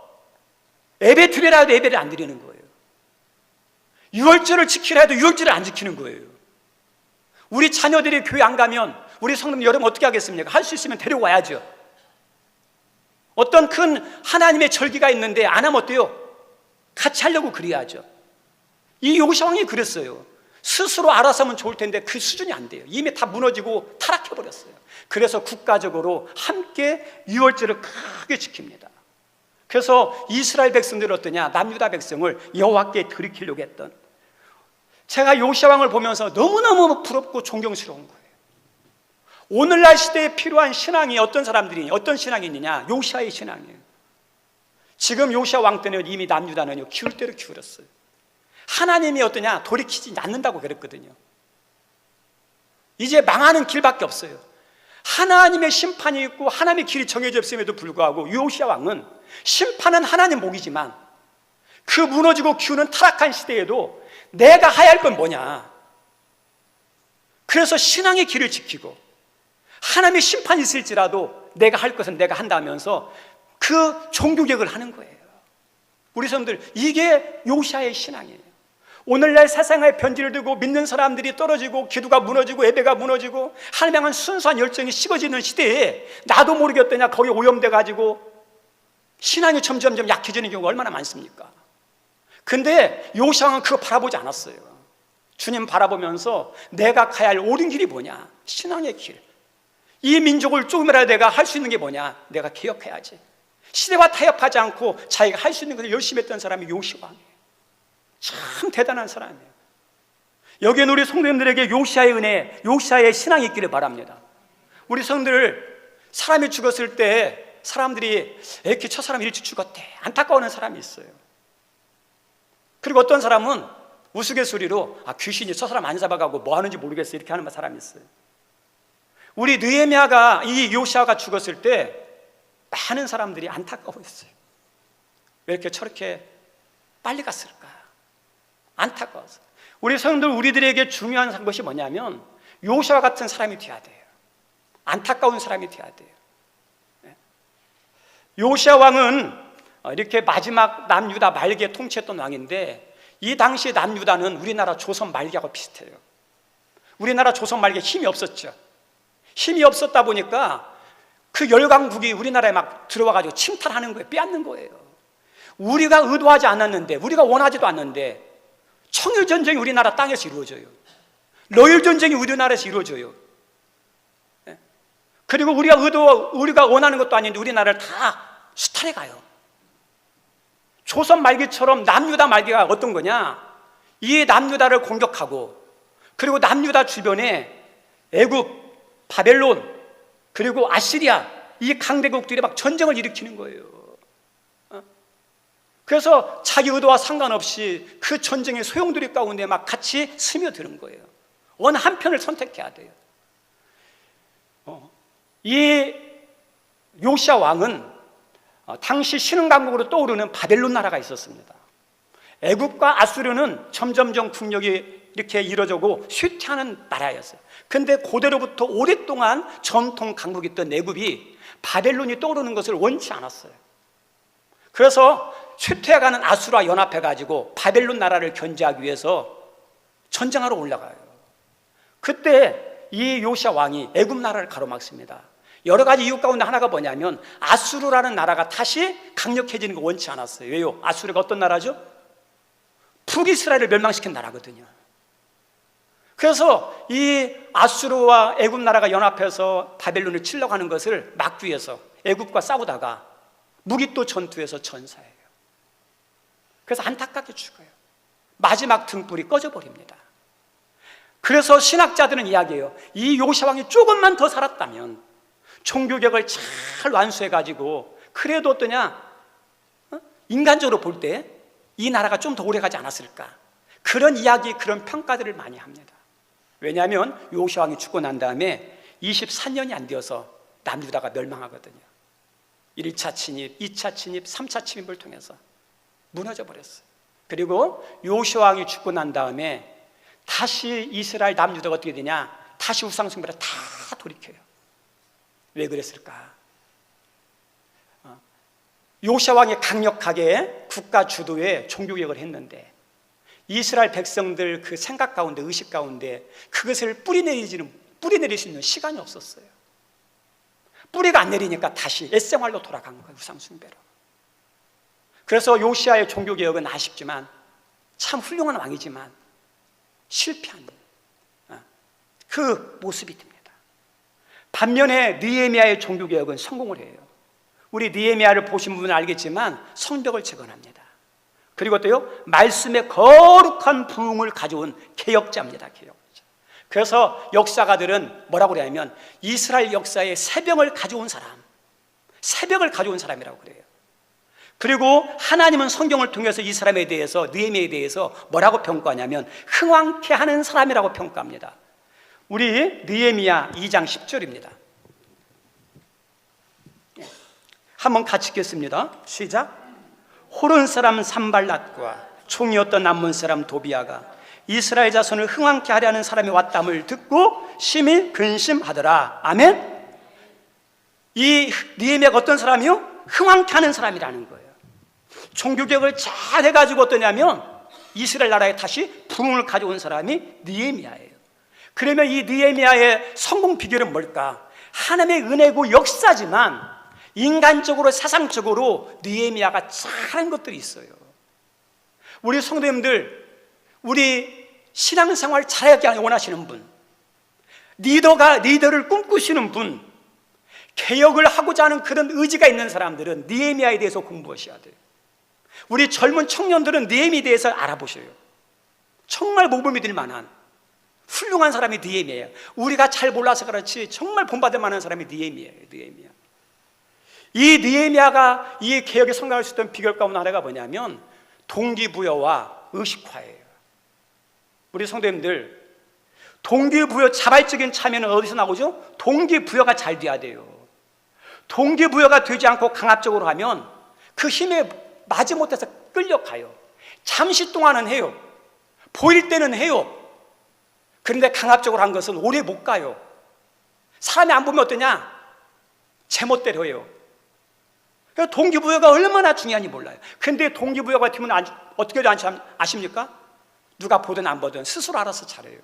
예배 드리라 해도 예배를 안 드리는 거예요. 유월절을 지키라 해도 유월절을 안 지키는 거예요. 우리 자녀들이 교회 안 가면 우리 성도님 여러분 어떻게 하겠습니까? 할 수 있으면 데려와야죠. 어떤 큰 하나님의 절기가 있는데 안 하면 어때요? 같이 하려고 그래야죠. 이 요시야 왕이 그랬어요. 스스로 알아서 하면 좋을 텐데 그 수준이 안 돼요. 이미 다 무너지고 타락해버렸어요. 그래서 국가적으로 함께 유월절을 크게 지킵니다. 그래서 이스라엘 백성들은 어떠냐? 남유다 백성을 여호와께 돌이키려고 했던, 제가 요시야 왕을 보면서 너무너무 부럽고 존경스러운 거예요. 오늘날 시대에 필요한 신앙이 어떤 사람들이, 어떤 신앙이 있느냐? 요시야의 신앙이에요. 지금 요시야 왕 때는 이미 남유다는요 키울 대로 키웠어요. 하나님이 어떠냐? 돌이키지 않는다고 그랬거든요. 이제 망하는 길밖에 없어요. 하나님의 심판이 있고 하나님의 길이 정해져 있음에도 불구하고 요시야 왕은 심판은 하나님 목이지만 그 무너지고 기우는 타락한 시대에도 내가 해야 할 건 뭐냐? 그래서 신앙의 길을 지키고 하나님의 심판이 있을지라도 내가 할 것은 내가 한다면서 그 종교개혁을 하는 거예요. 우리 사람들 이게 요시야의 신앙이에요. 오늘날 세상에 변질을 두고 믿는 사람들이 떨어지고 기도가 무너지고 예배가 무너지고 하나님 향한 순수한 열정이 식어지는 시대에 나도 모르게 어떠냐 거기에 오염돼 가지고 신앙이 점점 약해지는 경우가 얼마나 많습니까? 근데 요시야 왕은 그거 바라보지 않았어요. 주님 바라보면서 내가 가야 할 옳은 길이 뭐냐? 신앙의 길. 이 민족을 조금이라도 내가 할 수 있는 게 뭐냐? 내가 개혁해야지. 시대와 타협하지 않고 자기가 할 수 있는 것을 열심히 했던 사람이 요시야 왕이에요. 참 대단한 사람이에요. 여기는 우리 성도님들에게 요시야의 은혜, 요시야의 신앙이 있기를 바랍니다. 우리 성들 사람이 죽었을 때 사람들이 이렇게 저 사람이 일찍 죽었대 안타까워하는 사람이 있어요. 그리고 어떤 사람은 우스갯소리로 귀신이 저 사람 안 잡아가고 뭐 하는지 모르겠어 이렇게 하는 사람이 있어요. 우리 느헤미야가 이 요시아가 죽었을 때 많은 사람들이 안타까워했어요. 왜 이렇게 저렇게 빨리 갔을까? 안타까워서. 우리 성도들 우리들에게 중요한 것이 뭐냐면 요시아 같은 사람이 돼야 돼요. 안타까운 사람이 돼야 돼요. 요시아 왕은 이렇게 마지막 남유다 말기에 통치했던 왕인데 이 당시 남유다는 우리나라 조선 말기하고 비슷해요. 우리나라 조선 말기에 힘이 없었죠. 힘이 없었다 보니까 그 열강국이 우리나라에 막 들어와가지고 침탈하는 거예요. 빼앗는 거예요. 우리가 의도하지 않았는데, 우리가 원하지도 않는데 청일전쟁이 우리나라 땅에서 이루어져요. 러일전쟁이 우리나라에서 이루어져요. 그리고 우리가 원하는 것도 아닌데 우리나라를 다 수탈해 가요. 조선 말기처럼 남유다 말기가 어떤 거냐? 이 남유다를 공격하고 그리고 남유다 주변에 애굽, 바벨론 그리고 아시리아 이 강대국들이 막 전쟁을 일으키는 거예요. 그래서 자기 의도와 상관없이 그 전쟁의 소용돌이 가운데 막 같이 스며드는 거예요. 어느 한편을 선택해야 돼요. 이 요시아 왕은 당시 신흥강국으로 떠오르는 바벨론 나라가 있었습니다. 애굽과 아수르는 점점점 국력이 이렇게 이루어지고 쇠퇴하는 나라였어요. 근데 그대로부터 오랫동안 전통 강국이었던 애굽이 바벨론이 떠오르는 것을 원치 않았어요. 그래서 쇠퇴해가는 아수르와 연합해가지고 바벨론 나라를 견제하기 위해서 전쟁하러 올라가요. 그때 이 요시아 왕이 애굽 나라를 가로막습니다. 여러 가지 이유 가운데 하나가 뭐냐면 아수르라는 나라가 다시 강력해지는 거 원치 않았어요. 왜요? 아수르가 어떤 나라죠? 북이스라엘을 멸망시킨 나라거든요. 그래서 이 아수르와 애굽 나라가 연합해서 바벨론을 치려고 하는 것을 막기 위해서 애굽과 싸우다가 무기또 전투에서 전사해요. 그래서 안타깝게 죽어요. 마지막 등불이 꺼져버립니다. 그래서 신학자들은 이야기해요. 이 요시아 왕이 조금만 더 살았다면 종교개혁을 잘 완수해가지고 그래도 어떠냐? 인간적으로 볼 때 이 나라가 좀 더 오래 가지 않았을까? 그런 이야기, 그런 평가들을 많이 합니다. 왜냐하면 요시아 왕이 죽고 난 다음에 24년이 안 되어서 남유다가 멸망하거든요. 1차 침입, 2차 침입, 3차 침입을 통해서 무너져 버렸어요. 그리고 요시아 왕이 죽고 난 다음에 다시 이스라엘 남유다가 어떻게 되냐? 다시 우상숭배를 다 돌이켜요. 왜 그랬을까? 요시아 왕이 강력하게 국가 주도의 종교개혁을 했는데 이스라엘 백성들 그 생각 가운데, 의식 가운데 그것을 뿌리내릴 수 있는 시간이 없었어요. 뿌리가 안 내리니까 다시 옛생활로 돌아간 거예요. 우상숭배로. 그래서 요시아의 종교개혁은 아쉽지만 참 훌륭한 왕이지만 실패한 그 모습이 됩니다. 반면에 느헤미야의 종교개혁은 성공을 해요. 우리 느헤미야를 보신 분은 알겠지만 성벽을 재건합니다. 그리고 또요, 말씀의 거룩한 부흥을 가져온 개혁자입니다. 개혁자. 그래서 역사가들은 뭐라고 그러냐면 이스라엘 역사에 새벽을 가져온 사람, 새벽을 가져온 사람이라고 그래요. 그리고 하나님은 성경을 통해서 이 사람에 대해서, 느헤미야에 대해서 뭐라고 평가하냐면 흥왕케 하는 사람이라고 평가합니다. 우리 느헤미야 2장 10절입니다. 한번 같이 읽겠습니다. 시작. 호른 사람 산발랏과 총이었던 암몬 사람 도비아가 이스라엘 자손을 흥왕케 하려는 사람이 왔담을 듣고 심히 근심하더라. 아멘. 이 느헤미야가 어떤 사람이요? 흥왕케 하는 사람이라는 거예요. 종교개혁을 잘 해가지고 어떠냐면 이스라엘 나라에 다시 부흥을 가져온 사람이 느헤미야예요. 그러면 이 느헤미야의 성공 비결은 뭘까? 하나님의 은혜고 역사지만 인간적으로, 세상적으로 느헤미야가 잘한 것들이 있어요. 우리 성도님들, 우리 신앙생활 잘하게 원하시는 분, 리더를 꿈꾸시는 분, 개혁을 하고자 하는 그런 의지가 있는 사람들은 느헤미야에 대해서 공부하셔야 돼요. 우리 젊은 청년들은 느헤미야에 대해서 알아보셔요. 정말 모범이 될 만한 훌륭한 사람이 느헤미야예요. 우리가 잘 몰라서 그렇지 정말 본받을 만한 사람이 느헤미야예요. 느헤미야. 이 느헤미야가 이 개혁에 성공할 수 있던 비결 가운데 하나가 뭐냐면 동기부여와 의식화예요. 우리 성도님들, 동기부여, 자발적인 참여는 어디서 나오죠? 동기부여가 잘 돼야 돼요. 동기부여가 되지 않고 강압적으로 하면 그 힘에 마지못해서 끌려가요. 잠시 동안은 해요. 보일 때는 해요. 그런데 강압적으로 한 것은 오래 못 가요. 사람이 안 보면 어떠냐? 제멋대로 해요. 그래서 동기부여가 얼마나 중요한지 몰라요. 근데 동기부여가 되면 어떻게 아십니까? 누가 보든 안 보든 스스로 알아서 잘해요.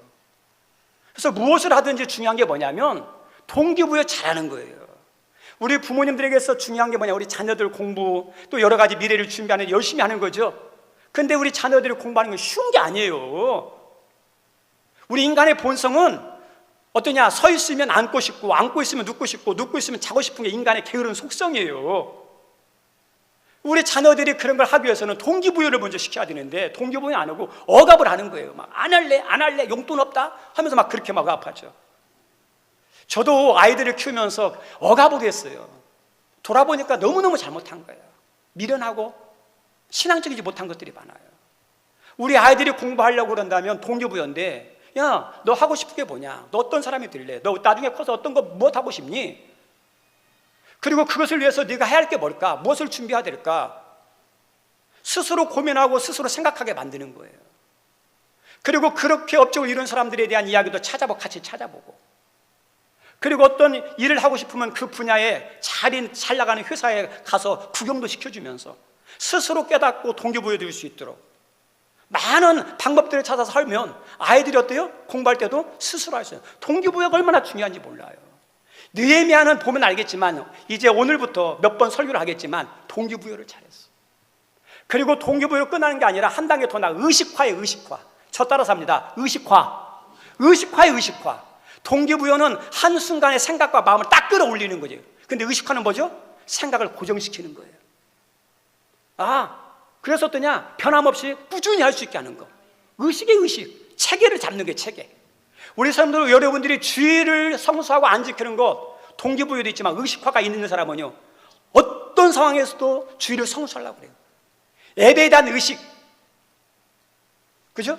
그래서 무엇을 하든지 중요한 게 뭐냐면 동기부여 잘하는 거예요. 우리 부모님들에게서 중요한 게 뭐냐? 우리 자녀들 공부, 또 여러 가지 미래를 준비하는 열심히 하는 거죠. 근데 우리 자녀들이 공부하는 건 쉬운 게 아니에요. 우리 인간의 본성은 어떠냐? 서 있으면 앉고 싶고, 앉고 있으면 눕고 싶고, 눕고 있으면 자고 싶은 게 인간의 게으른 속성이에요. 우리 자녀들이 그런 걸 하기 위해서는 동기부여를 먼저 시켜야 되는데 동기부여 안 하고 억압을 하는 거예요. 막 안 할래, 용돈 없다 하면서 막 그렇게 막 아파죠. 저도 아이들을 키우면서 억압을 했어요. 돌아보니까 너무너무 잘못한 거예요. 미련하고 신앙적이지 못한 것들이 많아요. 우리 아이들이 공부하려고 그런다면 동기부여인데, 야, 너 하고 싶은 게 뭐냐? 너 어떤 사람이 될래? 너 나중에 커서 어떤 거 뭐 하고 싶니? 그리고 그것을 위해서 네가 해야 할 게 뭘까? 무엇을 준비해야 될까? 스스로 고민하고 스스로 생각하게 만드는 거예요. 그리고 그렇게 업적을 이룬 사람들에 대한 이야기도 같이 찾아보고, 그리고 어떤 일을 하고 싶으면 그 분야에 잘 나가는 회사에 가서 구경도 시켜주면서 스스로 깨닫고 동기부여될 수 있도록 많은 방법들을 찾아서 하면 아이들이 어때요? 공부할 때도 스스로 할 수 있어요. 동기부여가 얼마나 중요한지 몰라요. 느헤미야는 보면 알겠지만 이제 오늘부터 몇 번 설교를 하겠지만 동기부여를 잘했어. 그리고 동기부여로 끝나는 게 아니라 한 단계 더 나아 의식화의 의식화. 저 따라서 합니다. 의식화의 의식화. 동기부여는 한순간의 생각과 마음을 딱 끌어올리는 거죠. 근데 의식화는 뭐죠? 생각을 고정시키는 거예요. 그래서 어떠냐? 변함없이 꾸준히 할 수 있게 하는 거. 의식의 의식. 체계를 잡는 게 체계. 우리 사람들, 여러분들이 주의를 성수하고 안 지키는 것, 동기부여도 있지만 의식화가 있는 사람은요, 어떤 상황에서도 주의를 성수하려고 그래요. 예배에 대한 의식, 그죠?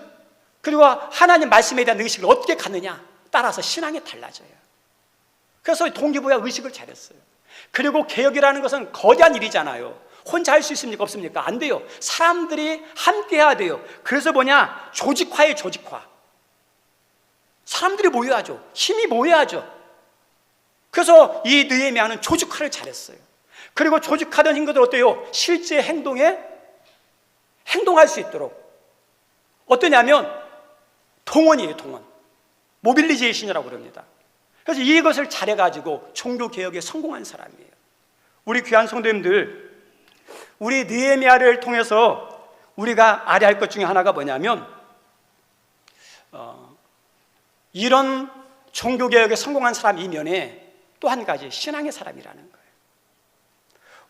그리고 하나님 말씀에 대한 의식을 어떻게 갖느냐 따라서 신앙이 달라져요. 그래서 동기부여 의식을 잘했어요. 그리고 개혁이라는 것은 거대한 일이잖아요. 혼자 할 수 있습니까? 없습니까? 안 돼요. 사람들이 함께 해야 돼요. 그래서 뭐냐? 조직화예요, 조직화. 사람들이 모여야죠. 힘이 모여야죠. 그래서 이 느헤미야는 조직화를 잘했어요. 그리고 조직하던 인것들 어때요? 실제 행동할 수 있도록 어떠냐면 동원이에요. 동원. 모빌리제이션이라고 그럽니다. 그래서 이것을 잘해가지고 종교개혁에 성공한 사람이에요. 우리 귀한 성도님들, 우리 느헤미야를 통해서 우리가 알아야 할 것 중에 하나가 뭐냐면 이런 종교개혁에 성공한 사람 이면에 또 한 가지 신앙의 사람이라는 거예요.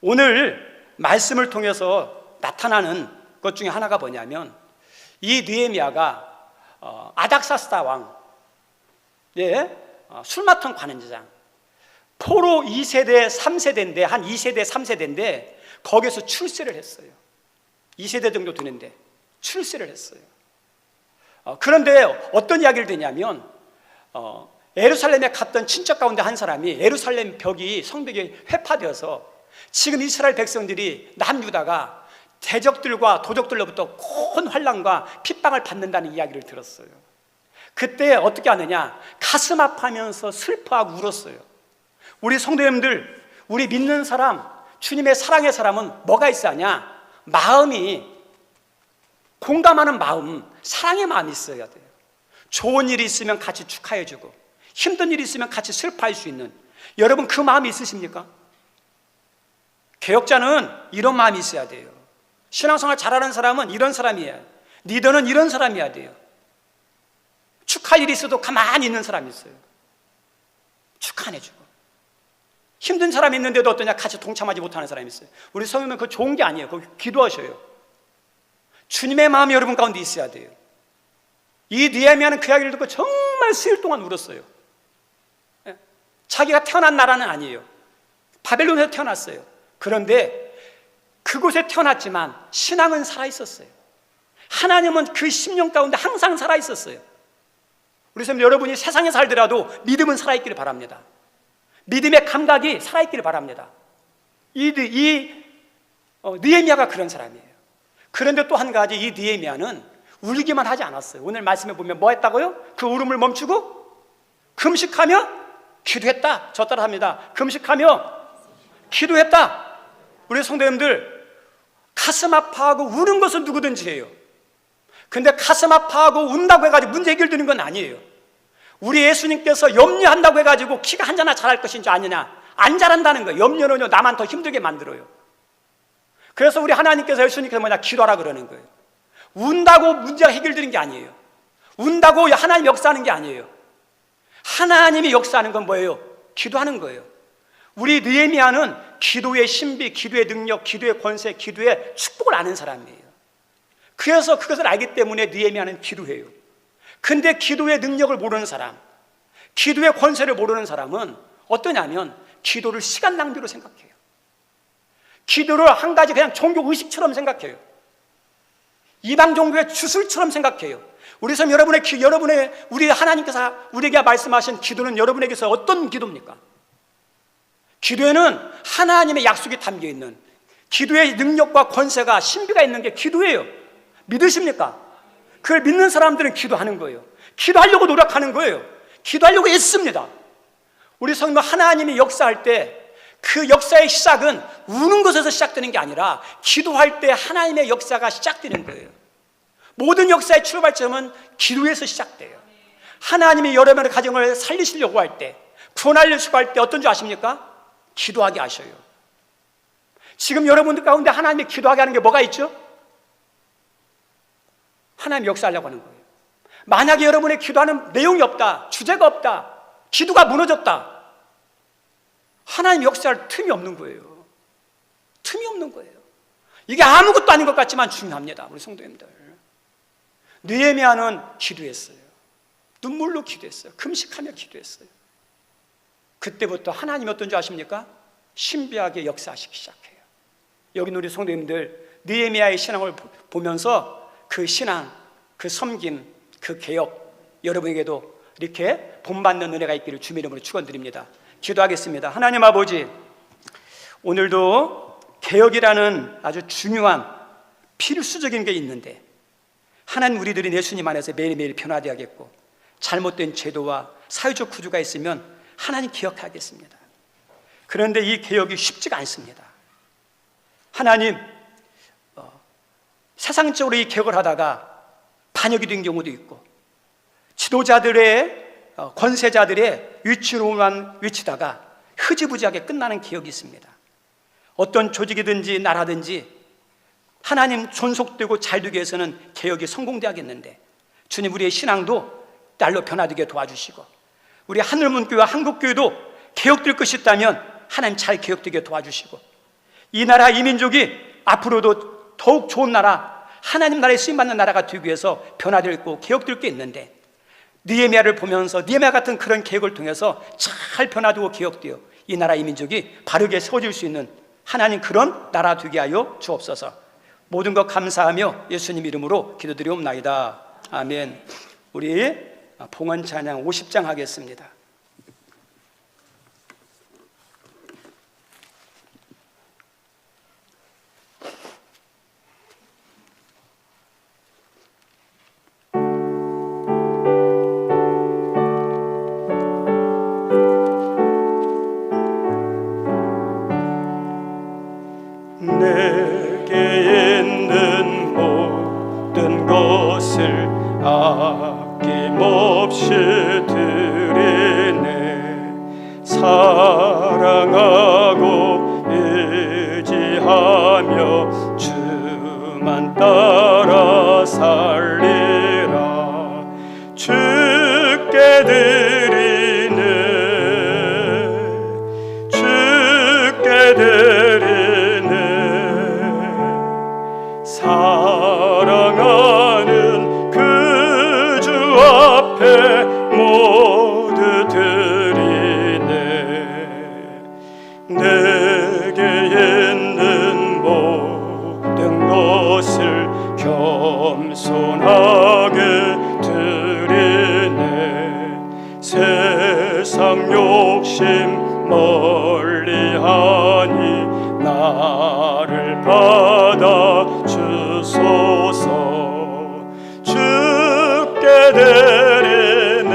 오늘 말씀을 통해서 나타나는 것 중에 하나가 뭐냐면 이 느헤미야가 아닥사스다 왕, 술 맡은 관원장, 포로 2세대 3세대인데 한 2세대 3세대인데 거기서 출세를 했어요. 2세대 정도 되는데 출세를 했어요. 그런데 어떤 이야기를 되냐면 예루살렘에 갔던 친척 가운데 한 사람이 예루살렘 성벽이 회파되어서 지금 이스라엘 백성들이 남유다가 대적들과 도적들로부터 큰 환난과 핍박을 받는다는 이야기를 들었어요. 그때 어떻게 하느냐? 가슴 아파하면서 슬퍼하고 울었어요. 우리 성도님들, 우리 믿는 사람, 주님의 사랑의 사람은 뭐가 있어야 하냐? 마음이, 공감하는 마음, 사랑의 마음이 있어야 돼요. 좋은 일이 있으면 같이 축하해주고 힘든 일이 있으면 같이 슬퍼할 수 있는, 여러분 그 마음이 있으십니까? 개혁자는 이런 마음이 있어야 돼요. 신앙생활 잘하는 사람은 이런 사람이에요. 리더는 이런 사람이어야 돼요. 축하할 일이 있어도 가만히 있는 사람이 있어요. 축하 안 해주고. 힘든 사람이 있는데도 어떠냐? 같이 동참하지 못하는 사람이 있어요. 우리 성도님은 그거 좋은 게 아니에요. 거기 기도하셔요. 주님의 마음이 여러분 가운데 있어야 돼요. 이 느헤미야는 그 이야기를 듣고 정말 수일 동안 울었어요. 자기가 태어난 나라는 아니에요. 바벨론에서 태어났어요. 그런데 그곳에 태어났지만 신앙은 살아있었어요. 하나님은 그 10년 가운데 항상 살아있었어요. 그래서 여러분이 세상에 살더라도 믿음은 살아있기를 바랍니다. 믿음의 감각이 살아있기를 바랍니다. 느헤미야가 그런 사람이에요. 그런데 또 한 가지, 이 느헤미야는 울기만 하지 않았어요. 오늘 말씀에 보면 뭐 했다고요? 그 울음을 멈추고 금식하며 기도했다. 저 따라 합니다. 금식하며 기도했다. 우리 성도님들, 가슴 아파하고 우는 것은 누구든지 해요. 근데 가슴 아파하고 운다고 해가지고 문제 해결되는 건 아니에요. 우리 예수님께서 염려한다고 해가지고 키가 한 자나 자랄 것인 줄 아느냐? 안 자란다는 거예요. 염려는요, 나만 더 힘들게 만들어요. 그래서 우리 하나님께서, 예수님께서 뭐냐? 기도하라 그러는 거예요. 운다고 문제가 해결되는 게 아니에요. 운다고 하나님 역사하는 게 아니에요. 하나님이 역사하는 건 뭐예요? 기도하는 거예요. 우리 느헤미야는 기도의 신비, 기도의 능력, 기도의 권세, 기도의 축복을 아는 사람이에요. 그래서 그것을 알기 때문에 느헤미야는 기도해요. 근데 기도의 능력을 모르는 사람, 기도의 권세를 모르는 사람은 어떠냐면 기도를 시간 낭비로 생각해요. 기도를 한 가지 그냥 종교 의식처럼 생각해요. 이방 종교의 주술처럼 생각해요. 우리 선 여러분의 우리 하나님께서 우리에게 말씀하신 기도는 여러분에게서 어떤 기도입니까? 기도에는 하나님의 약속이 담겨 있는, 기도의 능력과 권세가 신비가 있는 게 기도예요. 믿으십니까? 그걸 믿는 사람들은 기도하는 거예요. 기도하려고 노력하는 거예요. 기도하려고 애씁니다. 우리 성도, 하나님이 역사할 때 그 역사의 시작은 우는 것에서 시작되는 게 아니라 기도할 때 하나님의 역사가 시작되는 거예요. 모든 역사의 출발점은 기도에서 시작돼요. 하나님이 여러분의 가정을 살리시려고 할 때, 구원하려고 할 때 어떤 줄 아십니까? 기도하게 하셔요. 지금 여러분들 가운데 하나님이 기도하게 하는 게 뭐가 있죠? 하나님 역사하려고 하는 거예요. 만약에 여러분의 기도하는 내용이 없다, 주제가 없다, 기도가 무너졌다, 하나님 역사할 틈이 없는 거예요. 틈이 없는 거예요. 이게 아무것도 아닌 것 같지만 중요합니다, 우리 성도님들. 느헤미야는 기도했어요. 눈물로 기도했어요. 금식하며 기도했어요. 그때부터 하나님이 어떤 줄 아십니까? 신비하게 역사하시기 시작해요. 여기 우리 성도님들, 느헤미야의 신앙을 보면서 그 신앙, 그 섬김, 그 개혁, 여러분에게도 이렇게 본받는 은혜가 있기를 주님의 이름으로 축원드립니다. 기도하겠습니다. 하나님 아버지, 오늘도 개혁이라는 아주 중요한 필수적인 게 있는데, 하나님, 우리들이 예수님 안에서 매일매일 변화되어야겠고, 잘못된 제도와 사회적 구조가 있으면 하나님 기억하겠습니다. 그런데 이 개혁이 쉽지가 않습니다. 하나님, 세상적으로 이 개혁을 하다가 반역이 된 경우도 있고, 지도자들의 권세자들의 위치로만 외치다가 흐지부지하게 끝나는 개혁이 있습니다. 어떤 조직이든지 나라든지 하나님 존속되고 잘되기 위해서는 개혁이 성공되어야겠는데, 주님, 우리의 신앙도 날로 변화되게 도와주시고, 우리 하늘문교회와 한국교회도 개혁될 것이 있다면 하나님 잘 개혁되게 도와주시고, 이 나라, 이 민족이 앞으로도 더욱 좋은 나라, 하나님 나라에 쓰임받는 나라가 되기 위해서 변화될 있고 개혁될 게 있는데, 느헤미야를 보면서 느헤미야 같은 그런 개혁을 통해서 잘 변화되고 개혁되어 이 나라, 이 민족이 바르게 세워질 수 있는 하나님 그런 나라 되게 하여 주옵소서. 모든 것 감사하며 예수님 이름으로 기도드리옵나이다. 아멘. 우리 봉헌 찬양 50장 하겠습니다. 내게 있는 모든 것을 아낌없이 드리네. 사랑하고 의지하며 주만 따라 살리라. 주께 드리네, 주께 드리네. 사랑하는 그 주 겸손하게 드리네. 세상 욕심 멀리하니 나를 받아 주소서. 주께 드리네,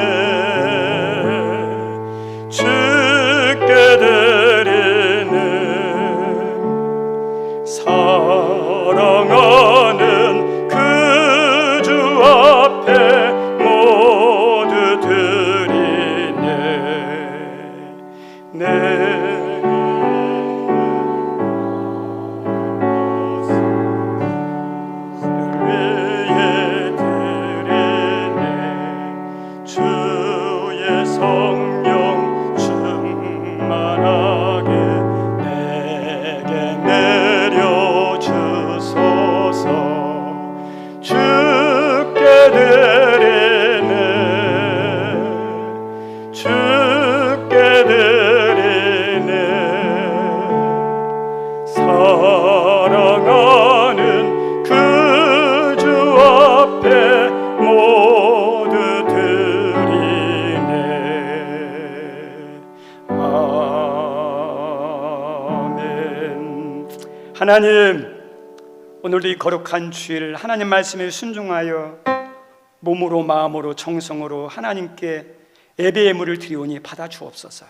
주께 드리네. 사랑하는 그 주 앞에 모두 드리네. 내 위에 드리네. 주의 성령 충만하게 내게 내려주소서. 주께 드리네, 주께 드리네. 사랑하는 그 주 앞에 모두 드리네. 아멘. 하나님, 오늘도 이 거룩한 주일 하나님 말씀에 순종하여 몸으로 마음으로 정성으로 하나님께 예배의 예물을 드리오니 받아 주옵소서.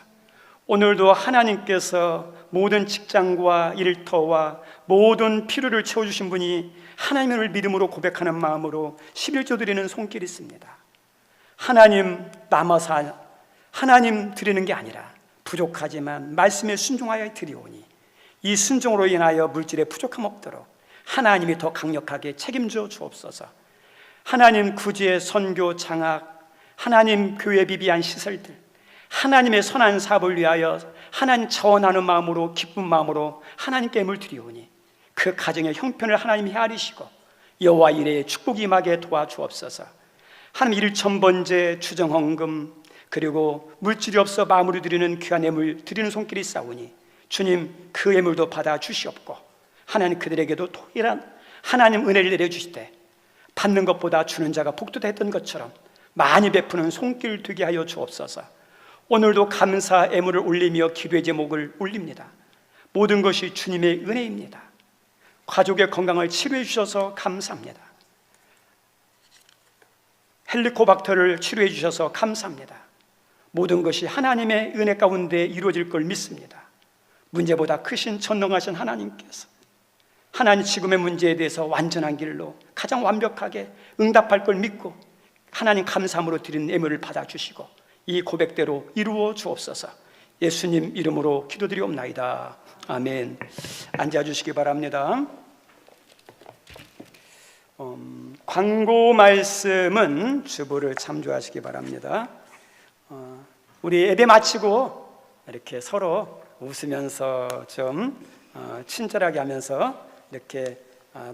오늘도 하나님께서 모든 직장과 일터와 모든 필요를 채워주신 분이 하나님을 믿음으로 고백하는 마음으로 11조 드리는 손길이 있습니다. 하나님 남아서 하나님 드리는 게 아니라 부족하지만 말씀에 순종하여 드리오니 이 순종으로 인하여 물질에 부족함 없도록 하나님이 더 강력하게 책임져 주옵소서. 하나님 구제의 선교 장학, 하나님 교회 비비한 시설들, 하나님의 선한 사업을 위하여 하나님 자원하는 마음으로 기쁜 마음으로 하나님께 예물 드리오니 그 가정의 형편을 하나님이 헤아리시고 여호와 이레의 축복이 임하게 도와주옵소서. 하나님 1,000번째 추정헌금 그리고 물질이 없어 마무리 드리는 귀한 예물 드리는 손길이 있사오니 주님 그 예물도 받아 주시옵고 하나님 그들에게도 동일한 하나님 은혜를 내려주시되 받는 것보다 주는 자가 복되다 했던 것처럼 많이 베푸는 손길 되게 하여 주옵소서. 오늘도 감사 예물을 올리며 기도의 제목을 올립니다. 모든 것이 주님의 은혜입니다. 가족의 건강을 치료해 주셔서 감사합니다. 헬리코박터를 치료해 주셔서 감사합니다. 모든 것이 하나님의 은혜 가운데 이루어질 걸 믿습니다. 문제보다 크신 전능하신 하나님께서 하나님 지금의 문제에 대해서 완전한 길로 가장 완벽하게 응답할 걸 믿고 하나님 감사함으로 드리는 예물을 받아주시고 이 고백대로 이루어 주옵소서. 예수님 이름으로 기도드리옵나이다. 아멘. 앉아주시기 바랍니다. 광고 말씀은 주보를 참조하시기 바랍니다. 우리 예배 마치고 이렇게 서로 웃으면서 좀 친절하게 하면서 이렇게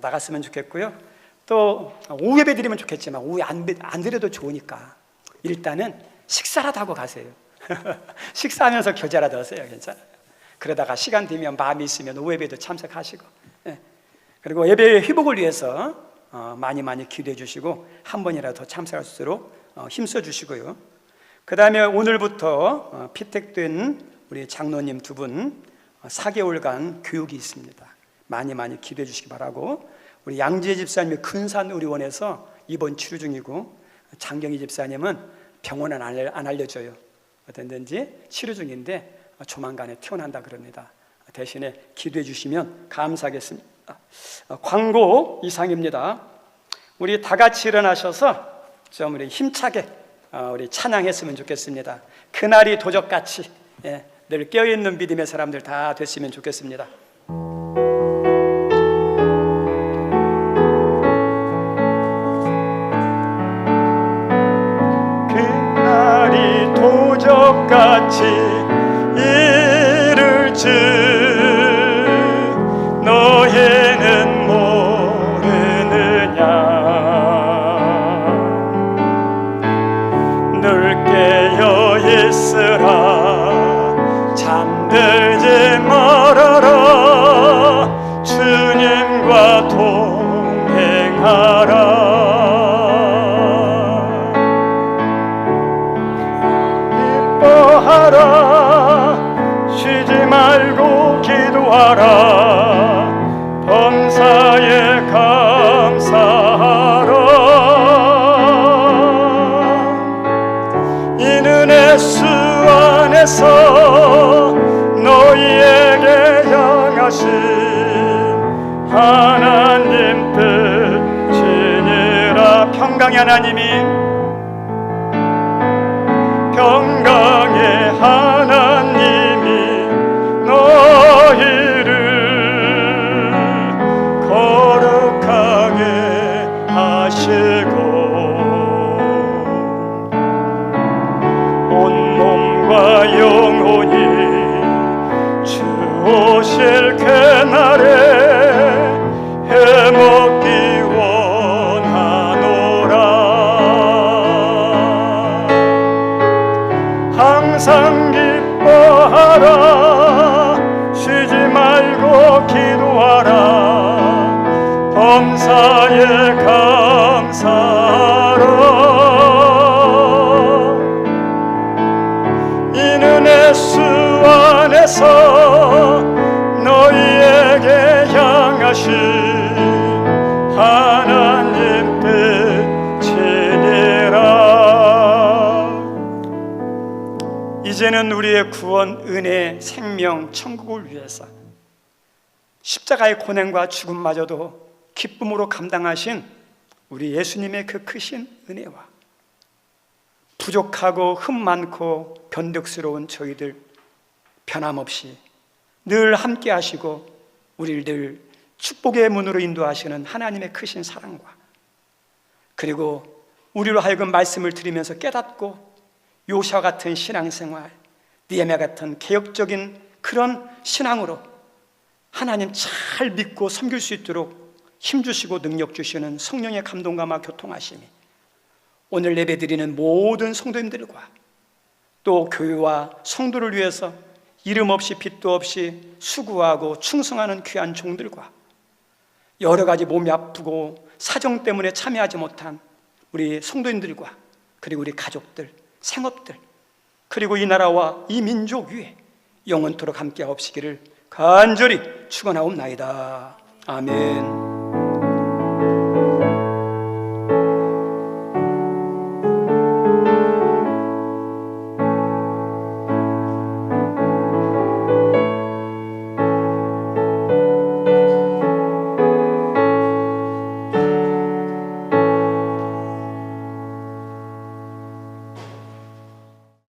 나갔으면 좋겠고요. 또 오후 예배 드리면 좋겠지만 오후 안 드려도 좋으니까 일단은 식사라도 하고 가세요. 식사하면서 교제라도 하세요. 괜찮아요. 그러다가 시간 되면 마음이 있으면 오후 예배도 참석하시고 그리고 예배의 회복을 위해서 많이 기도해 주시고 한 번이라도 더 참석할 수 있도록 힘써 주시고요. 그 다음에 오늘부터 피택된 우리 장로님 두 분 4개월간 교육이 있습니다. 많이 기도해 주시기 바라고, 우리 양지혜 집사님이 근산의료원에서 입원 치료 중이고 장경희 집사님은 병원은 안 알려줘요. 어떤지 치료 중인데 조만간에 퇴원한다 그럽니다. 대신에 기도해 주시면 감사하겠습니다. 광고 이상입니다. 우리 다 같이 일어나셔서 좀 우리 힘차게 우리 찬양했으면 좋겠습니다. 그날이 도적같이 늘 깨어있는 믿음의 사람들 다 됐으면 좋겠습니다. 그날이 도적같이 이를지 너희는 모르느냐. 늘 깨어 있으라 잠들지 말아라 주님과 동행하라. 기뻐하라 쉬지 말고 기도하라 범사에 감사하라 이는 예수 안에서 너희에게 향하신 하나님 뜻이니라. 평강의 하나님이 평강의 하나님이 너희를 거룩하게 하시고 온몸과 영혼이 주 오실 그날에 해먹기 원하노라. 항상 기뻐하라 쉬지 말고 기도하라 범사에 감사하라 이는 예수 안에서 너희에게 향하신 하나님 뜻이니라. 이제는 우리의 구원, 은혜, 생명, 천국을 위해서 십자가의 고난과 죽음마저도 기쁨으로 감당하신 우리 예수님의 그 크신 은혜와 부족하고 흠 많고 변덕스러운 저희들 변함없이 늘 함께 하시고 우리를 늘 축복의 문으로 인도하시는 하나님의 크신 사랑과 그리고 우리로 하여금 말씀을 들으면서 깨닫고 요시아 같은 신앙생활, 느헤미야 같은 개혁적인 그런 신앙으로 하나님 잘 믿고 섬길 수 있도록 힘주시고 능력 주시는 성령의 감동감화 교통하심이 오늘 예배드리는 모든 성도님들과 또 교회와 성도를 위해서 이름 없이 빚도 없이 수고하고 충성하는 귀한 종들과 여러 가지 몸이 아프고 사정 때문에 참여하지 못한 우리 성도님들과 그리고 우리 가족들, 생업들 그리고 이 나라와 이 민족 위에 영원토록 함께 하옵시기를 간절히 축원하옵나이다. 아멘.